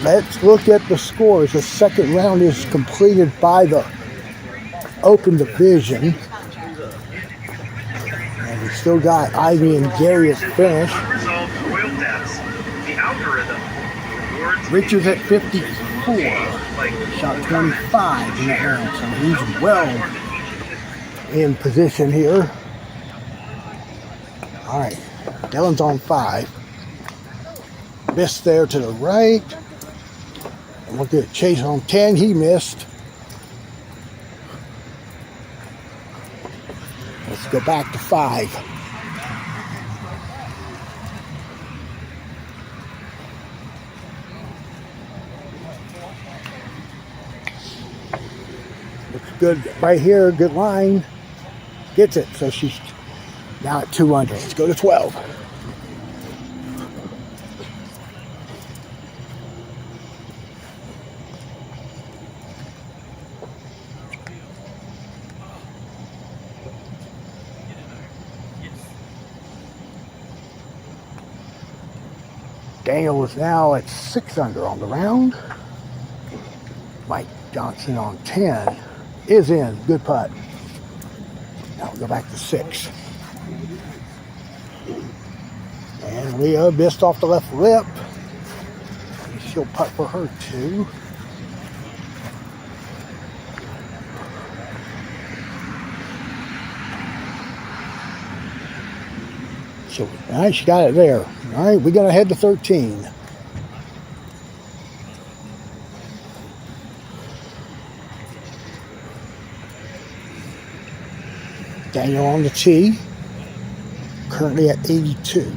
Let's look at the scores. The second round is completed by the Open Division. And we still got Ivy and Gary at finish. Richard's at 54. Shot 25 in that round, so he's well in position here. All right, Dylan's on 5. Missed there to the right. And we'll get Chase on 10. He missed. Let's go back to 5. Looks good right here. Good line. Gets it. So she's now at 2 under. Let's go to 12. Daniel is now at 6 under on the round. Mike Johnson on 10 is in. Good putt. Now we'll go back to 6. And Leah missed off the left lip. She'll putt for her 2. So, all right, she got it there. All right, we're going to head to 13. Daniel on the tee, currently at 82.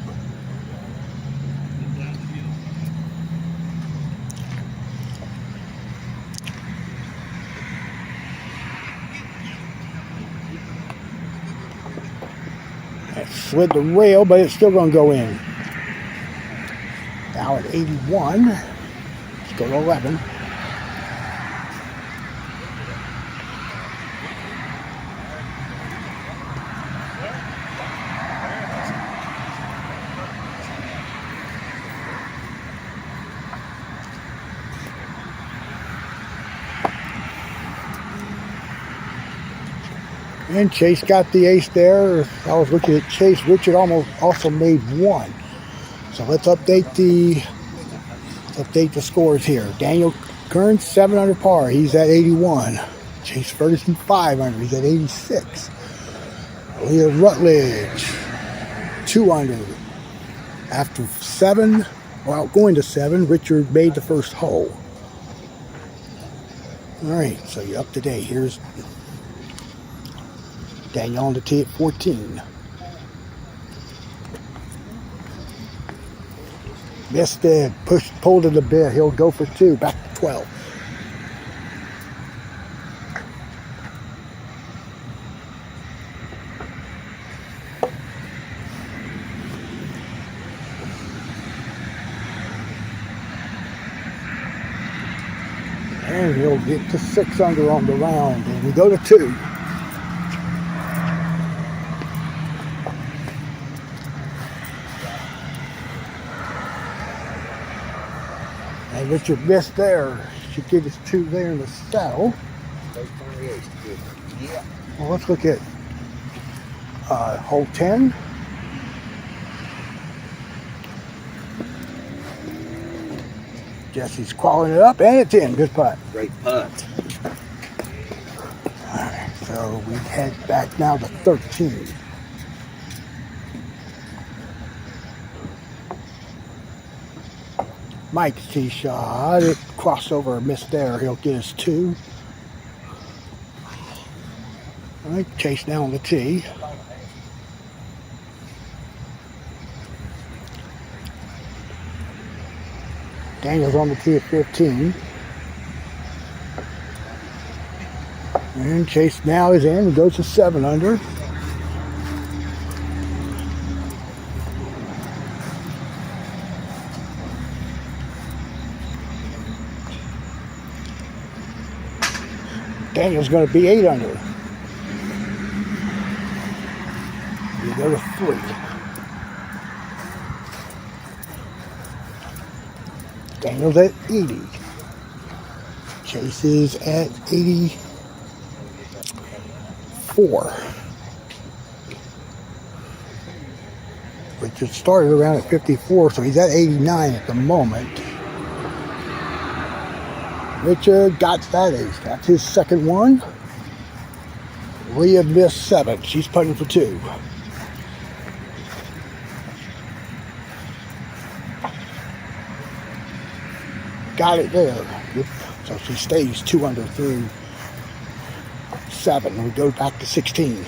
That slid the rail, but it's still going to go in. Now at 81. Let's go to 11. And Chase got the ace there. I was looking at Chase. Richard also made one. So let's update the scores here. Daniel Kern 7 under par. He's at 81. Chase Ferguson 5 under. He's at 86. Leah Rutledge 2 under. After 7, well, going to 7, Richard made the first hole. All right, so you're up to date. Here's Daniel on the tee at 14. Missed it. Pulled it a bit. He'll go for 2. Back to 12. And he'll get to 6 under on the round. And we go to 2. And Richard missed there. Should give us 2 there in the saddle. Well, let's look at hole 10. Jesse's qualling it up, and it's in. Good putt. Great putt. All right, so we head back now to 13. Mike's tee shot. It crossover, missed there. He'll get us 2. All right, Chase now on the tee. Daniel's on the tee at 15. And Chase now is in. He goes to 7 under. Daniel's going to be 8 under. We go to 3. Daniel's at 80. Chase is at 84. Richard started around at 54, so he's at 89 at the moment. Richard got that ace. That's his second one. Leah missed 7. She's putting for 2. Got it there. So she stays 2 under through 7. We go back to 16.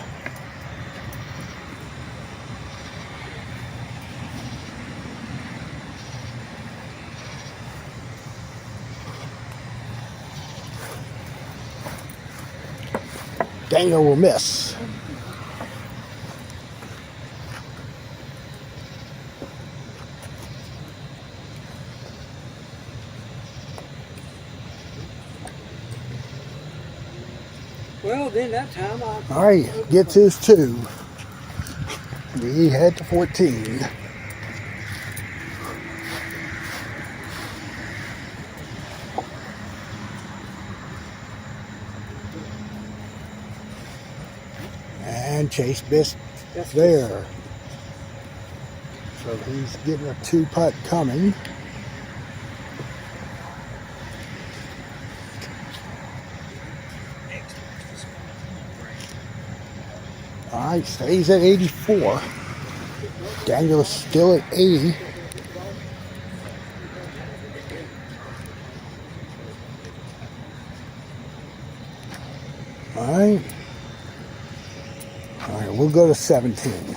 Daniel will miss. Well, then that time I... All right, gets his 2. We head to 14. And Chase missed there. So he's getting a 2-putt coming. All right, stays at 84. Daniel is still at 80. All right. All right, we'll go to 17.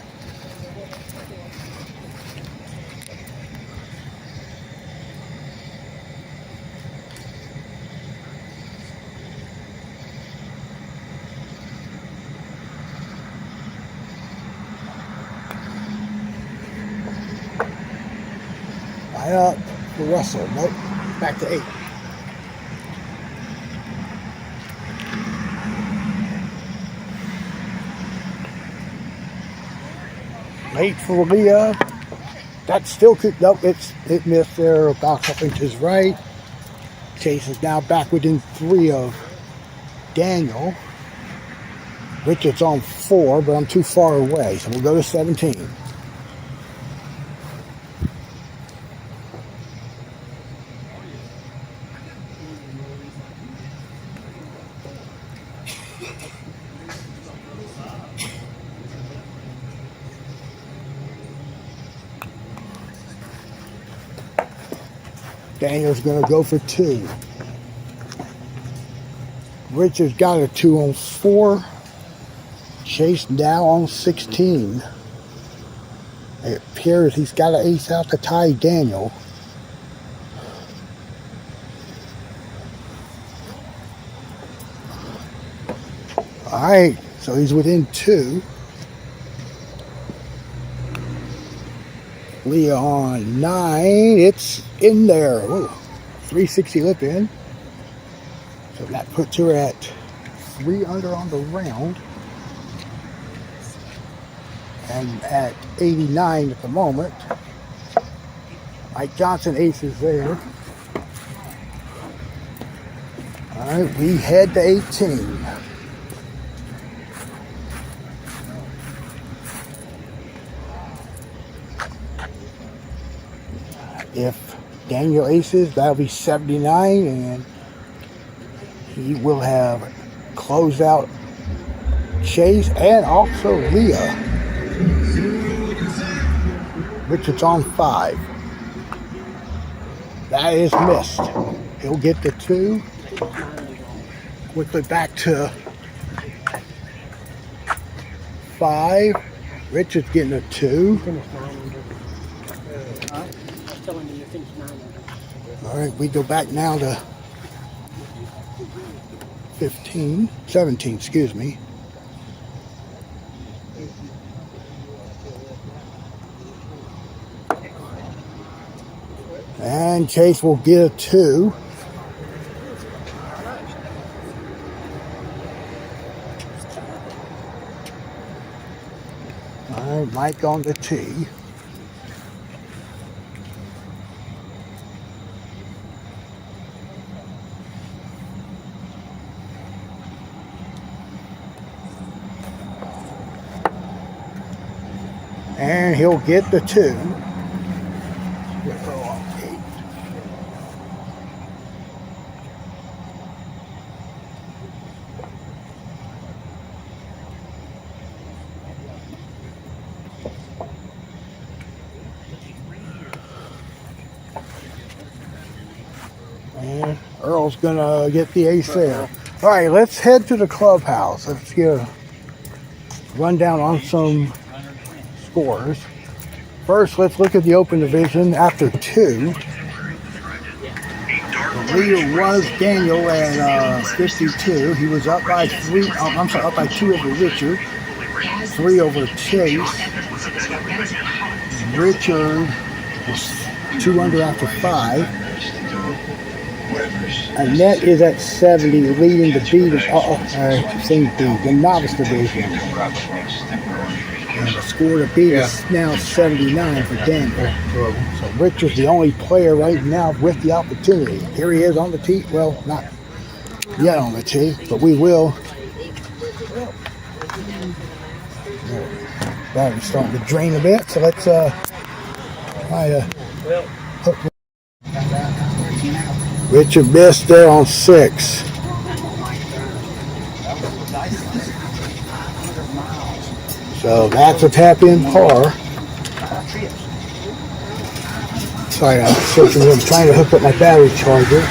Line up for Russell. Nope. Back to 8. Late for Leah. That still could, nope, it missed there about a couple inches right. Chase is now back within 3 of Daniel. Richard's on 4, but I'm too far away, so we'll go to 17. Daniel's going to go for 2. Richard's got a 2 on 4. Chase now on 16. It appears he's got an ace out to tie Daniel. Alright, so he's within 2. Leah on 9. It's in there. Ooh, 360 lip in. So that puts her at 3 under on the round. And at 89 at the moment. Mike Johnson aces there. Alright, we head to 18. If Daniel aces, that'll be 79, and he will have closed out Chase and also Leah. Richard's on 5. That is missed. He'll get the 2. Quickly back to 5. Richard's getting a 2. All right, we go back now to 17, excuse me. And Chase will get a 2. All right, Mike on the tee. And he'll get the 2. And Earl's gonna get the ace there. All right, let's head to the clubhouse. Let's get a rundown on some scores. First, let's look at the open division after 2. The leader was Daniel at 52. He was up by 3. Up by 2 over Richard. 3 over Chase. Richard was 2 under after 5. Annette is at 70, leading the B. The novice division. And the score to beat is now 79 for Daniel. So Richard's the only player right now with the opportunity. Here he is on the tee. Well, not yet on the tee, but we will. Battery's starting to drain a bit, so let's try to hook. Richard missed there on 6. So that's a tap in par. Sorry, I'm trying to hook up my battery charger.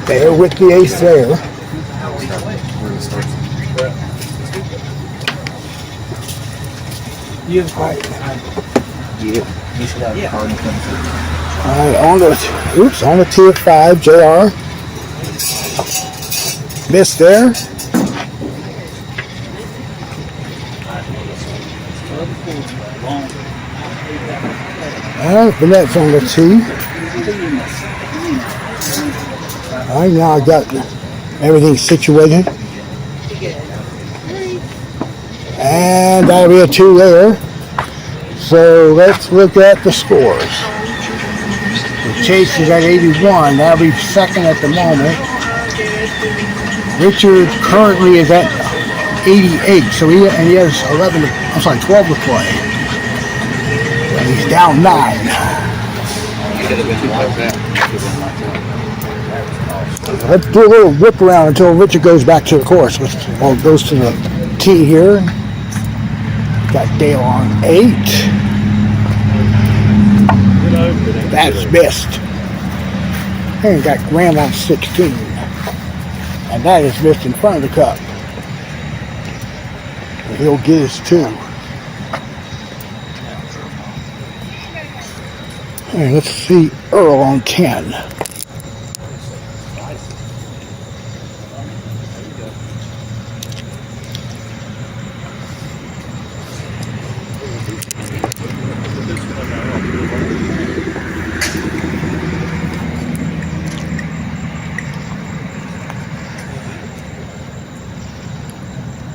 There with the ace there. Alright, on the tee of 5, JR. Missed there. Alright, Vanette's on the tee. Alright, now I got everything situated. And that'll be a 2 there. So let's look at the scores. The Chase is at 81. That'll be second at the moment. Richard currently is at 88, so he has 12 to play. And he's down 9. Let's do a little whip around until Richard goes back to the course. Or goes to the tee here. Got Dale on 8. That's missed. And got Graham on 16. And that is missed in front of the cup. And he'll get his 2. And let's see Earl on 10.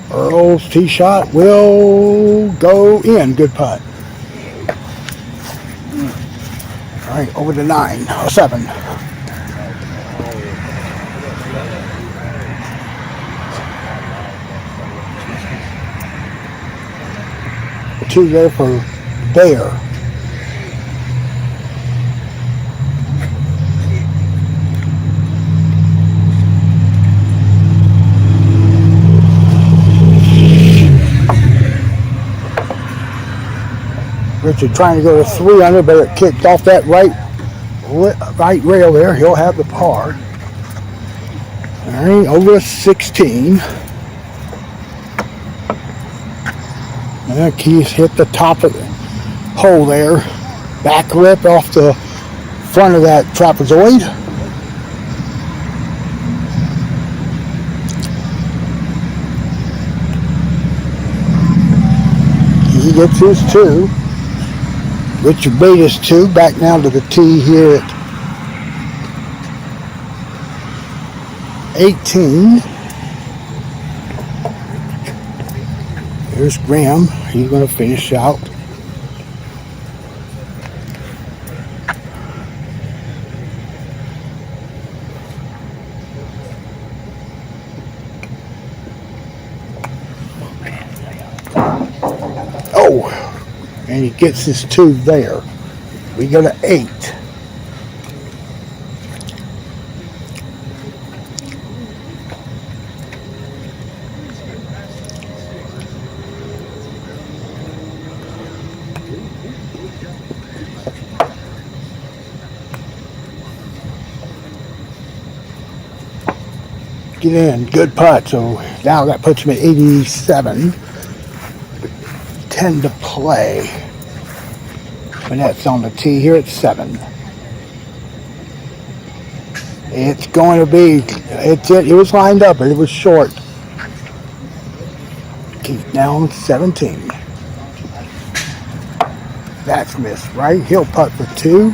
Earl's tee shot will go in. Good putt. All right, over to 9, 7. Two there for Bear. Richard trying to go to 3 under, but it kicked off that right rail there. He'll have the par. All right, over to 16. And he's hit the top of the hole there. Back lip off the front of that trapezoid. He gets his 2. Richard made his 2. Back now to the tee here at 18. Here's Graham. He's going to finish out. Oh, and he gets his 2 there. We go to 8. Get in, good putt. So now that puts him at 87. 10 to play. And that's on the tee here at 7. It's going to be, it was lined up, but it was short. Keith now on 17. That's missed, right? He'll putt for 2.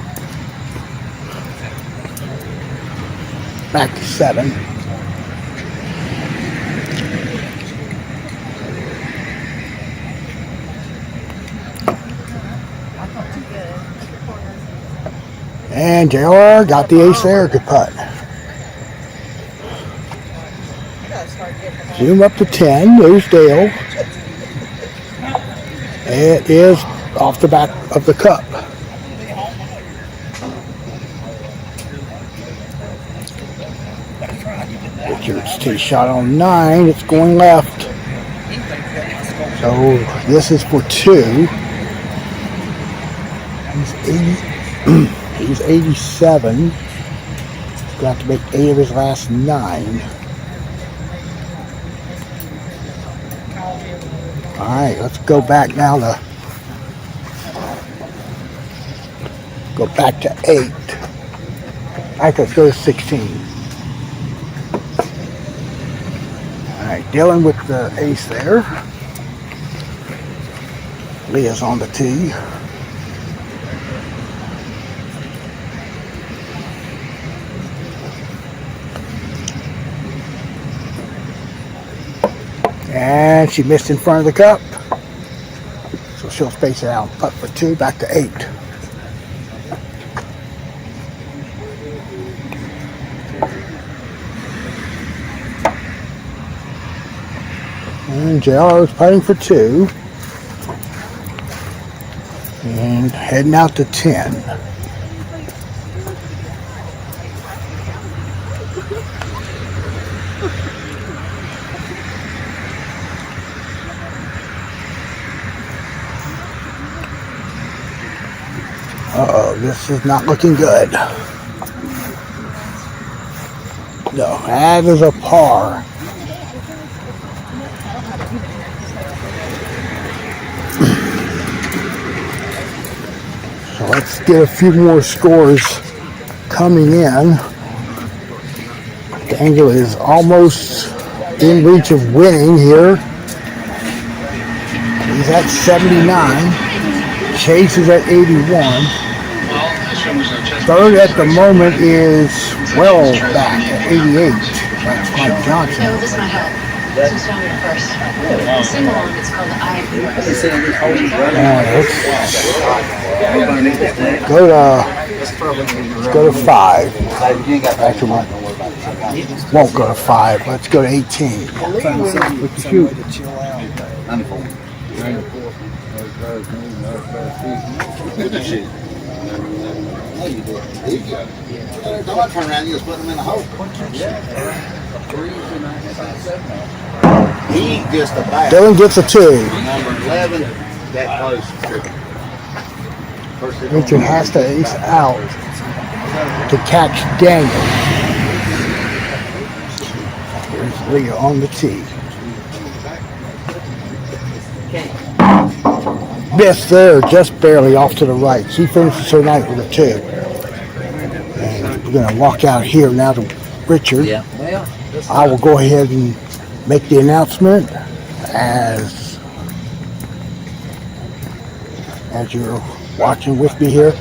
Back to 7. And JR got the ace there. Good putt. Zoom up to 10. There's Dale. It is off the back of the cup. Richard's tee shot on 9. It's going left. So this is for 2. He's 80. He's 87. He's going to have to make 8 of his last 9. All right, let's go back now to back to 8. All right, let's go to 16. All right, Dylan with the ace there. Leah's on the tee. And she missed in front of the cup. So she'll space it out. Putt for 2, back to 8. And JR is putting for 2. And heading out to 10. Uh-oh, this is not looking good. No, that is a par. So let's get a few more scores coming in. Daniel is almost in reach of winning here. He's at 79. Chase is at 81. Third at the moment is well back at 88. That's Mike Johnson. No, this might help. This was found here first. The sing-along is called the Eye of the Earth. Let's go to 5. Actually, won't go to 5. Let's go to 18. Shoot. Don't turn around, you just put them in the hole. He just about. Dylan gets a 2. Number 11, that close. Richard has to ace out to catch Daniel. Here's Leah on the tee. Missed there, just barely off to the right. She finishes her night with a 2. And we're going to walk out here now to Richard. Yeah. I will go ahead and make the announcement as you're watching with me here.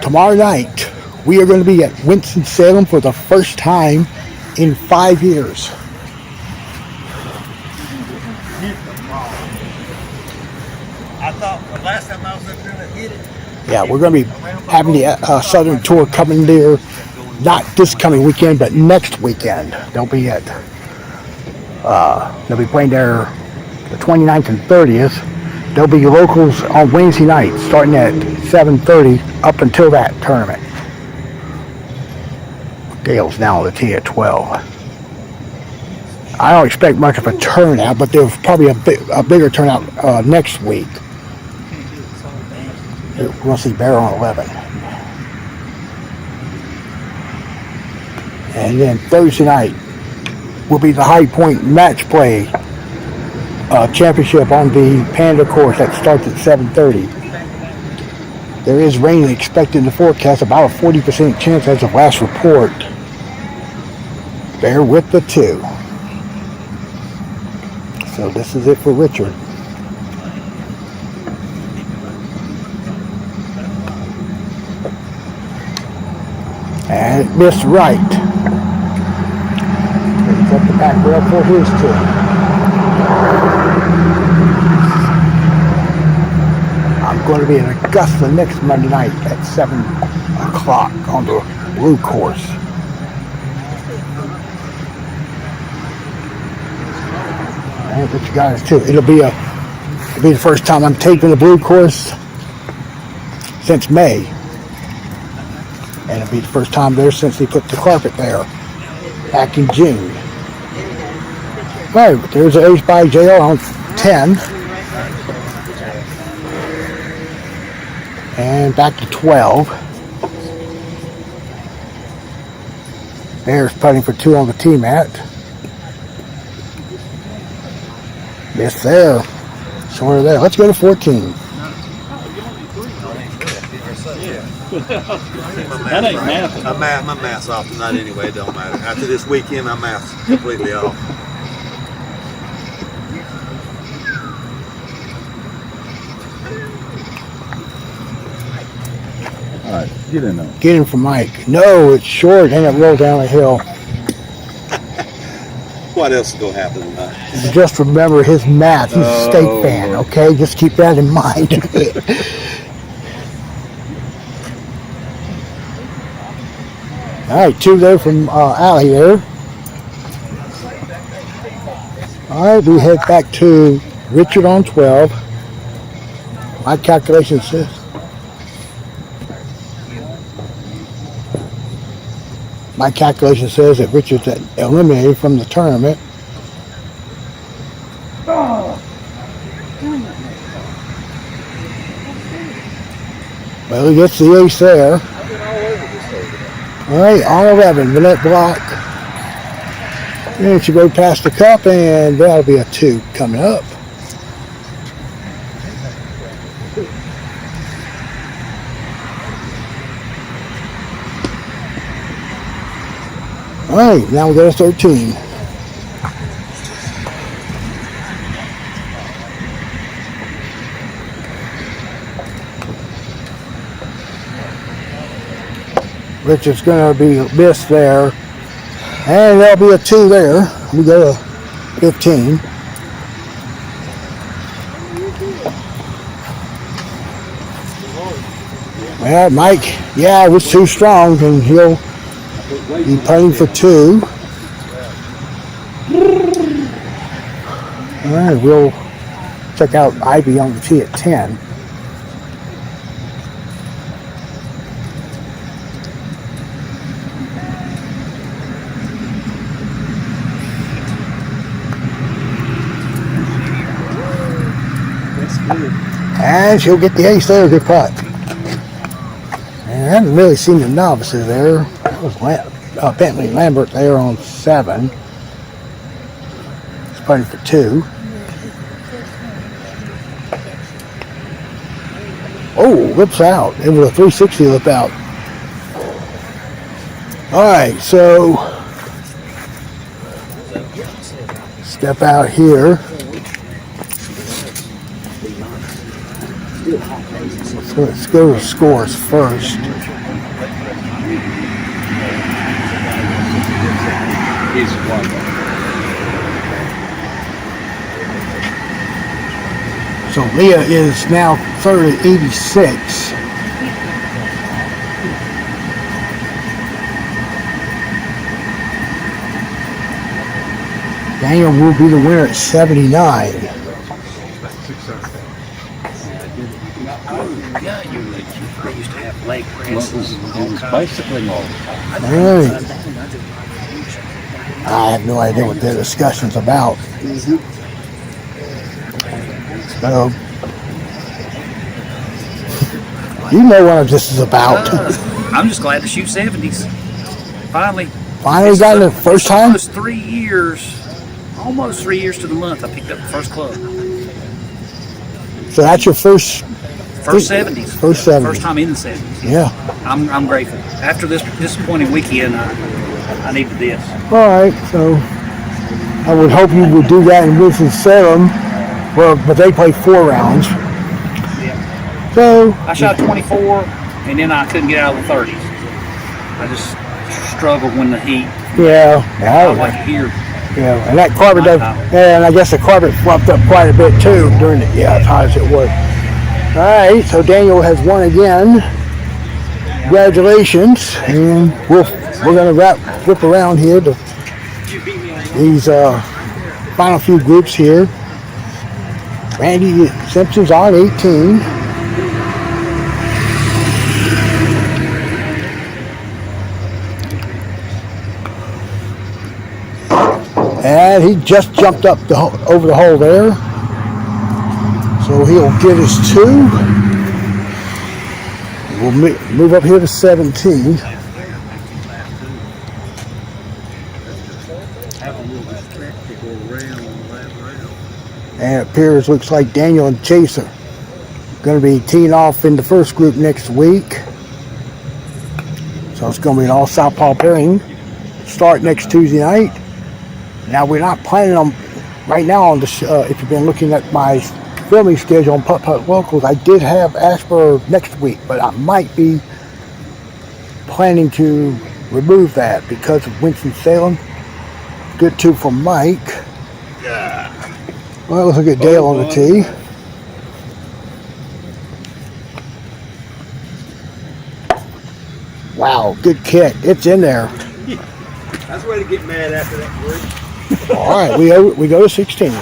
Tomorrow night, we are going to be at Winston-Salem for the first time in 5 years. I thought the last time I was up there, I hit it. Yeah, we're going to be having the Southern Tour coming there, not this coming weekend, but next weekend. They'll be playing there the 29th and 30th. There'll be locals on Wednesday night, starting at 7:30 up until that tournament. Dale's now on the tee at 12. I don't expect much of a turnout, but there's probably a bigger turnout next week. We're going to see Bear on 11. And then Thursday night will be the High Point Match Play Championship on the Panda course that starts at 7:30. There is rain expected in the forecast, about a 40% chance as of last report. Bear with the 2. So this is it for Richard. And it missed right. He's up the back rail for his 2. I'm going to be in Augusta next Monday night at 7 o'clock on the blue course. And what you guys too. It'll be the first time I'm taking the blue course since May. And it'll be the first time there since they put the carpet there back in June. Right, there's an ace by JR on 10. And back to 12. Bear's putting for 2 on the tee mat. Missed there. Short of there. Let's go to 14. That ain't math. My math's off tonight anyway, it don't matter. After this weekend, my math's completely off. All right, get in there. Get him from Mike. No, it's short and it rolled down the hill. What else is going to happen tonight? Just remember his math. He's a state fan, okay? Just keep that in mind. All right, 2 there from Allie there. All right, we head back to Richard on 12. My calculation says that Richard's eliminated from the tournament. Well, he gets the ace there. All right, on 11, Vanette Block. And she go past the cup, and that'll be a 2 coming up. All right, now we got a 13. Richard's going to be missed there. And there'll be a 2 there. We go to 15. Well, Mike, yeah, it was too strong, and he'll be playing for 2. All right, we'll check out Ivy on the tee at 10. And she'll get the ace there, good putt. And I haven't really seen the novices there. That was Bentley Lambert there on 7. He's putting for 2. Oh, lips out. It was a 360 lip out. Alright, so step out here. So let's go to scores first. So Leah is now third at 86. Daniel will be the winner at 79. They used to have leg presses. Basically more. Alright. I have no idea what their discussion's about. So, you know what this is about. I'm just glad to shoot 70s. Finally Got it the first time? Almost 3 years to the month I picked up the first club. So that's your first 70s. First 70s. First time in the 70s. Yeah. I'm grateful. After this disappointing weekend, I needed this. All right. So I would hope you would do that in Winston-Salem, but they play 4 rounds. Yeah. So I shot 24, and then I couldn't get out of the 30s. I just struggled when the heat. Yeah. I like it here. Yeah, and that carpet does, and I guess the carpet fluffed up quite a bit too during the, as hot as it was. All right, so Daniel has won again. Congratulations, and we're gonna whip around here to these final few groups here. Randy Simpson's on 18. And he just jumped up over the hole there. So he'll get his 2. We'll move up here to 17. And it appears, looks like Daniel and Chase are going to be teeing off in the first group next week. So it's going to be an all southpaw pairing. Start next Tuesday night. Now we're not planning on, right now on the if you've been looking at my filming schedule on Putt-Putt Locals, I did have ASHEBORO next week, but I might be planning to remove that because of Winston-Salem. Good 2 from Mike. Well, let's look at Dale on the tee. Wow, good kick. It's in there. That's the way to get mad after that break. All right, we go to 16.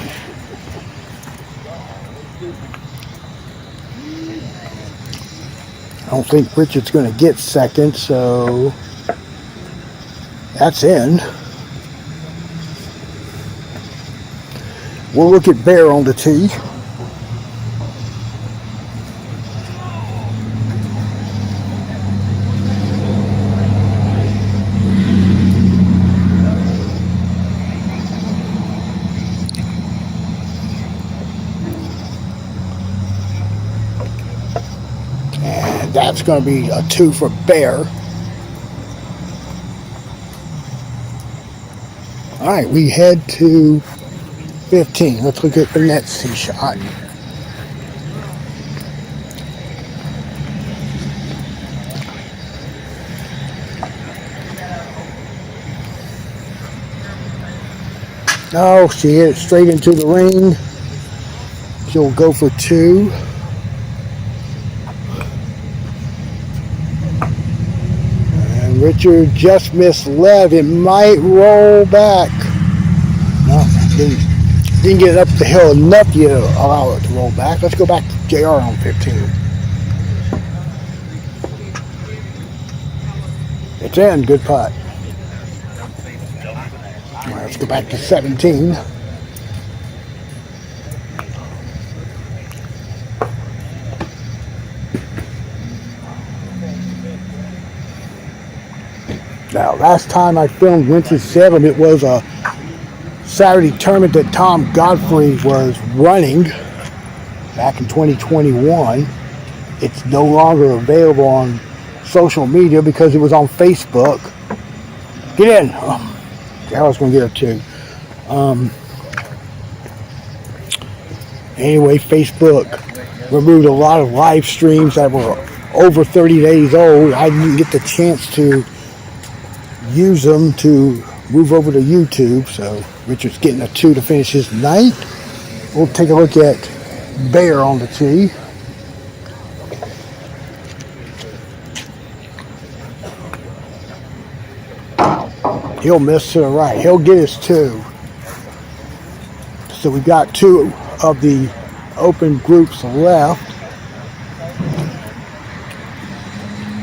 I don't think Richard's going to get second, so that's in. We'll look at Bear on the tee. And that's going to be a 2 for Bear. All right, we head to 15. Let's look at the next tee shot. No, she hit it straight into the ring. She'll go for 2. And Richard just misled. It might roll back. No, didn't get it up the hill enough yet to allow it to roll back. Let's go back to JR on 15. It's in. Good putt. All right, let's go back to 17. Now, last time I filmed Winston-Salem, it was a Saturday tournament that Tom Godfrey was running back in 2021. It's no longer available on social media because it was on Facebook. Get in. I was going to get a 2. Anyway, Facebook removed a lot of live streams that were over 30 days old. I didn't get the chance to use them to move over to YouTube, so Richard's getting a 2 to finish his night. We'll take a look at Bear on the tee. He'll miss to the right. He'll get his 2. So we've got 2 of the open groups left.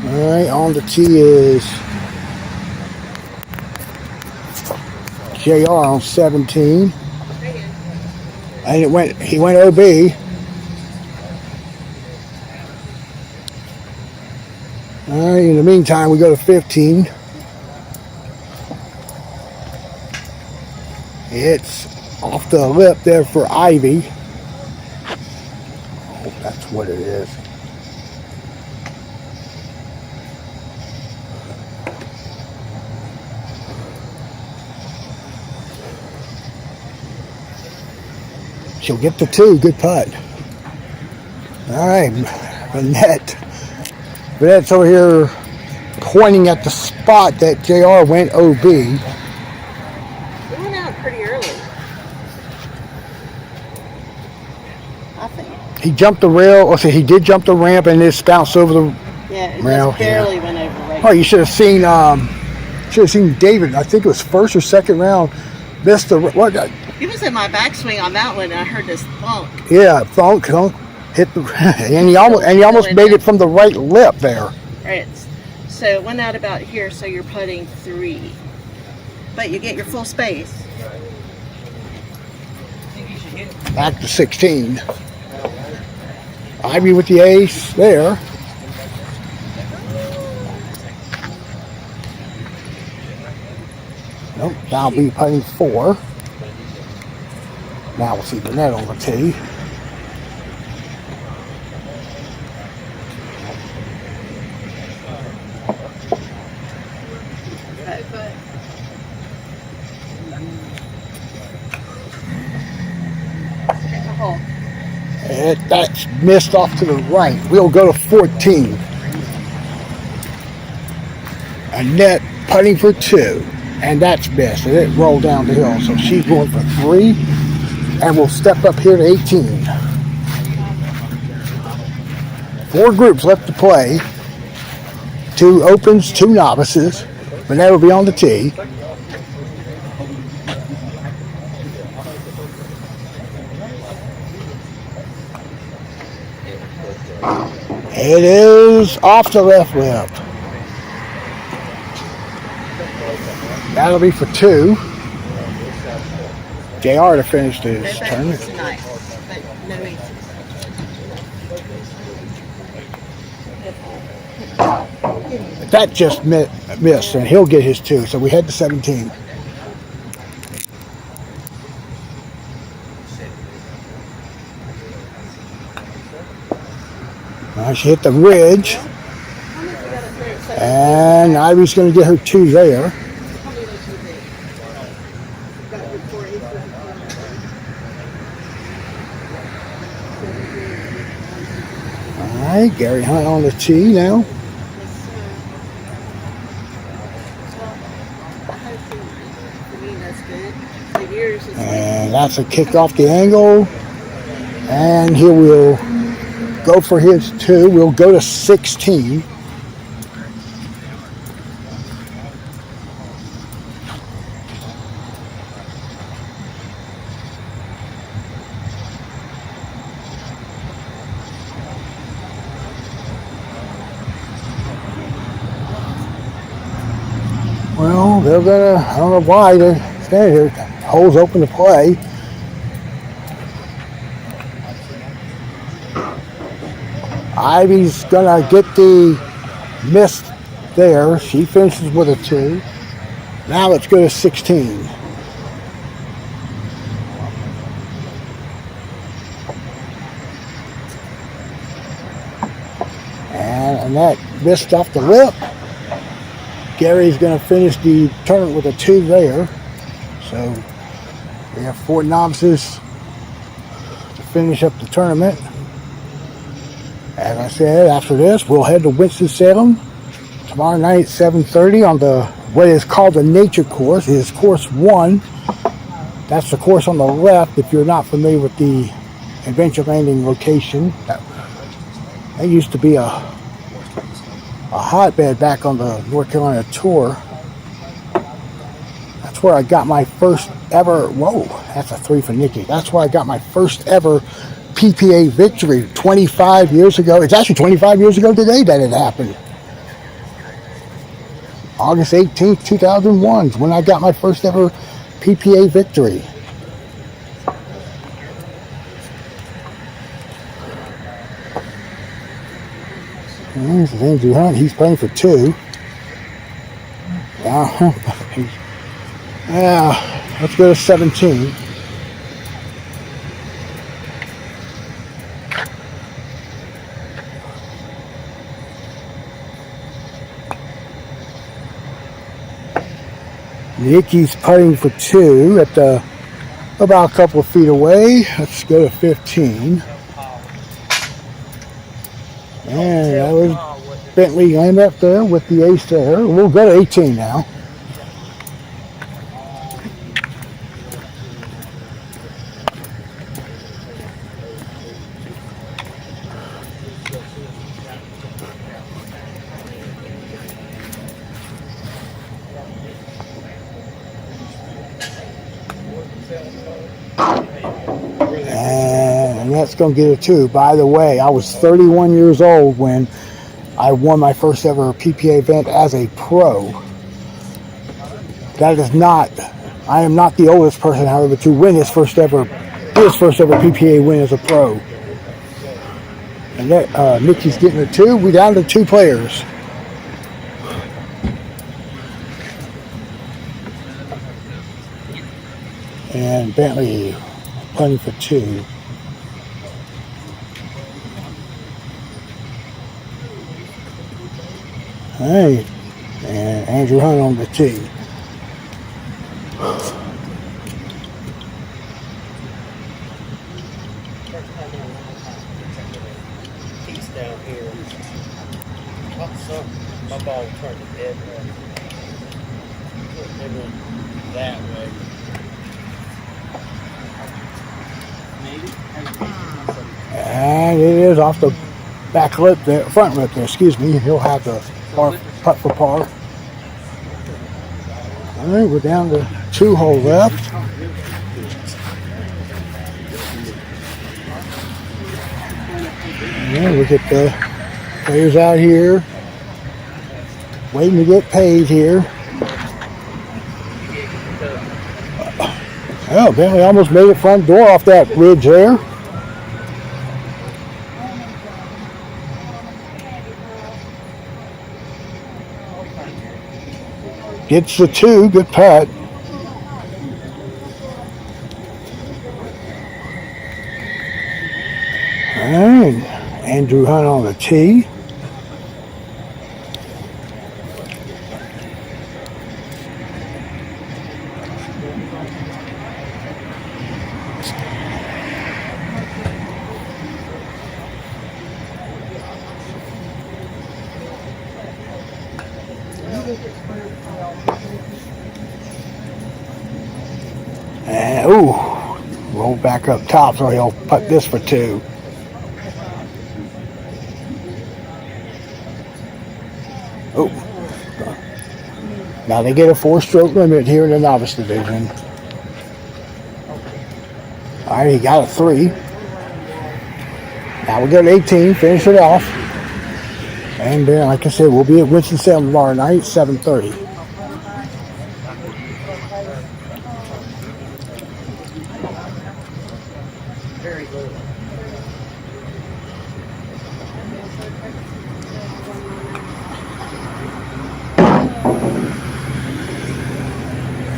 All right, on the tee is JR on 17. And he went OB. All right, in the meantime, we go to 15. It's off the lip there for Ivy. Oh, that's what it is. She'll get the 2. Good putt. All right, Vanette's over here pointing at the spot that JR went OB. We went out pretty early. I think. He jumped the rail. Oh, so he did jump the ramp and just bounced over the Yeah, it rail. just barely went over right. Oh, you should have seen. David. I think it was first or second round. Missed the what? He was in my backswing on that one, and I heard this thunk. Yeah, thunk, hit the, and he almost made it from the right lip there. Right. So it went out about here, so you're putting 3. But you get your full space. Back to 16. Ivy with the ace there. Nope, now be putting 4. Now we'll see the net on the tee. That's missed off to the right. We'll go to 14. Annette putting for 2. And that's missed. And it rolled down the hill. So she's going for 3. And we'll step up here to 18. 4 groups left to play. 2 opens, 2 novices. But that'll be on the tee. It is off the left lip. That'll be for 2. JR to finish this tournament. Tonight, but no aces. That just missed, and he'll get his 2. So we head to 17. She hit the ridge, and Ivy's going to get her 2 there. All right, Gary Hunt on the tee now. And that's a kick off the angle, and he will go for his 2. We'll go to 16. Well, they're gonna, I don't know why they're standing here. Hole's open to play. Ivy's gonna get the miss there. She finishes with a 2. Now let's go to 16. And that missed off the lip. Gary's gonna finish the tournament with a 2 there. So we have 4 novices to finish up the tournament. As I said, after this, we'll head to Winston-Salem tomorrow night at 7:30 on the what is called the Nature Course. It is Course 1. That's the course on the left. If you're not familiar with the Adventure Landing location, that used to be a hotbed back on the North Carolina tour. That's where I got my first ever. Whoa, that's a 3 for Nikki. That's where I got my first ever PPA victory 25 years ago. It's actually 25 years ago today that it happened. August 18th, 2001 is when I got my first ever PPA victory. And this is Andrew Hunt. He's playing for 2. Let's go to 17. Nikki's putting for 2 at the about a couple of feet away. Let's go to 15. And that was Bentley land up there with the ace there. We'll go to 18 now. And that's going to get a 2. By the way, I was 31 years old when I won my first ever PPA event as a pro. That is not, I am not the oldest person, however, to win his first ever PPA win as a pro. And that, Nikki's getting a 2. We down to 2 players. And Bentley playing for 2. Hey, and Andrew Hunt on the tee. He's down here. My ball turned to dead. They went that way. And it is off the back lip there, front lip there, excuse me. He'll have the putt for par. All right, we're down to 2 hole left. Yeah, look at the players out here waiting to get paid here. Oh, Bentley almost made the front door off that ridge there. Gets the 2, good putt. And Andrew Hunt on the tee. And, ooh, roll back up top, so he'll putt this for 2. Oh, now they get a 4-stroke limit here in the novice division. All right, he got a 3. Now we got 18, finish it off. And then, like I said, we'll be at Winston-Salem tomorrow night, 7:30.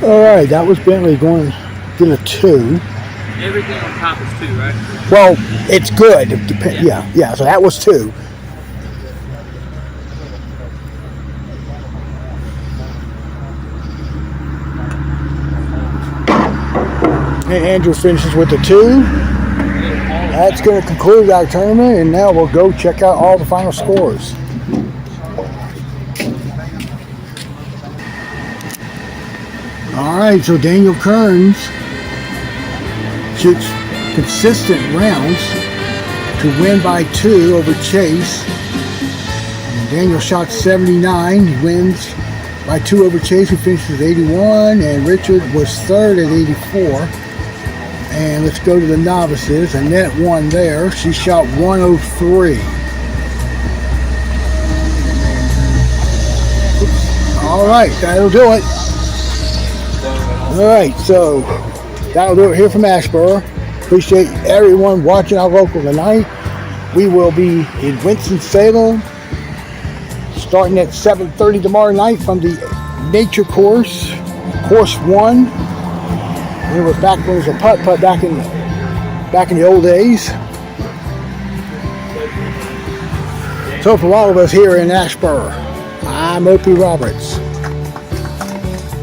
All right, that was Bentley going to get a 2. Everything on top is 2, right? Well, it's good. Yeah, so that was 2. And Andrew finishes with the 2. That's going to conclude our tournament, and now we'll go check out all the final scores. All right, so Daniel Kearns shoots consistent rounds to win by 2 over Chase. And Daniel shot 79. He wins by 2 over Chase, who finishes 81. And Richard was 3rd at 84. And let's go to the novices. Annette won there. She shot 103. All right, that'll do it. All right, so that'll do it here from Asheboro. Appreciate everyone watching our local tonight. We will be in Winston-Salem starting at 7:30 tomorrow night from the nature course, course 1. It was back when it was a putt-putt back in the old days. So for all of us here in Asheboro, I'm Opie Roberts.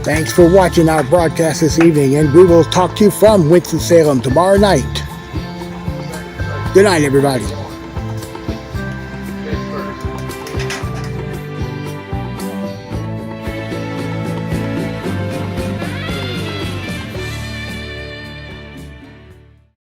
Thanks for watching our broadcast this evening, and we will talk to you from Winston-Salem tomorrow night. Good night, everybody.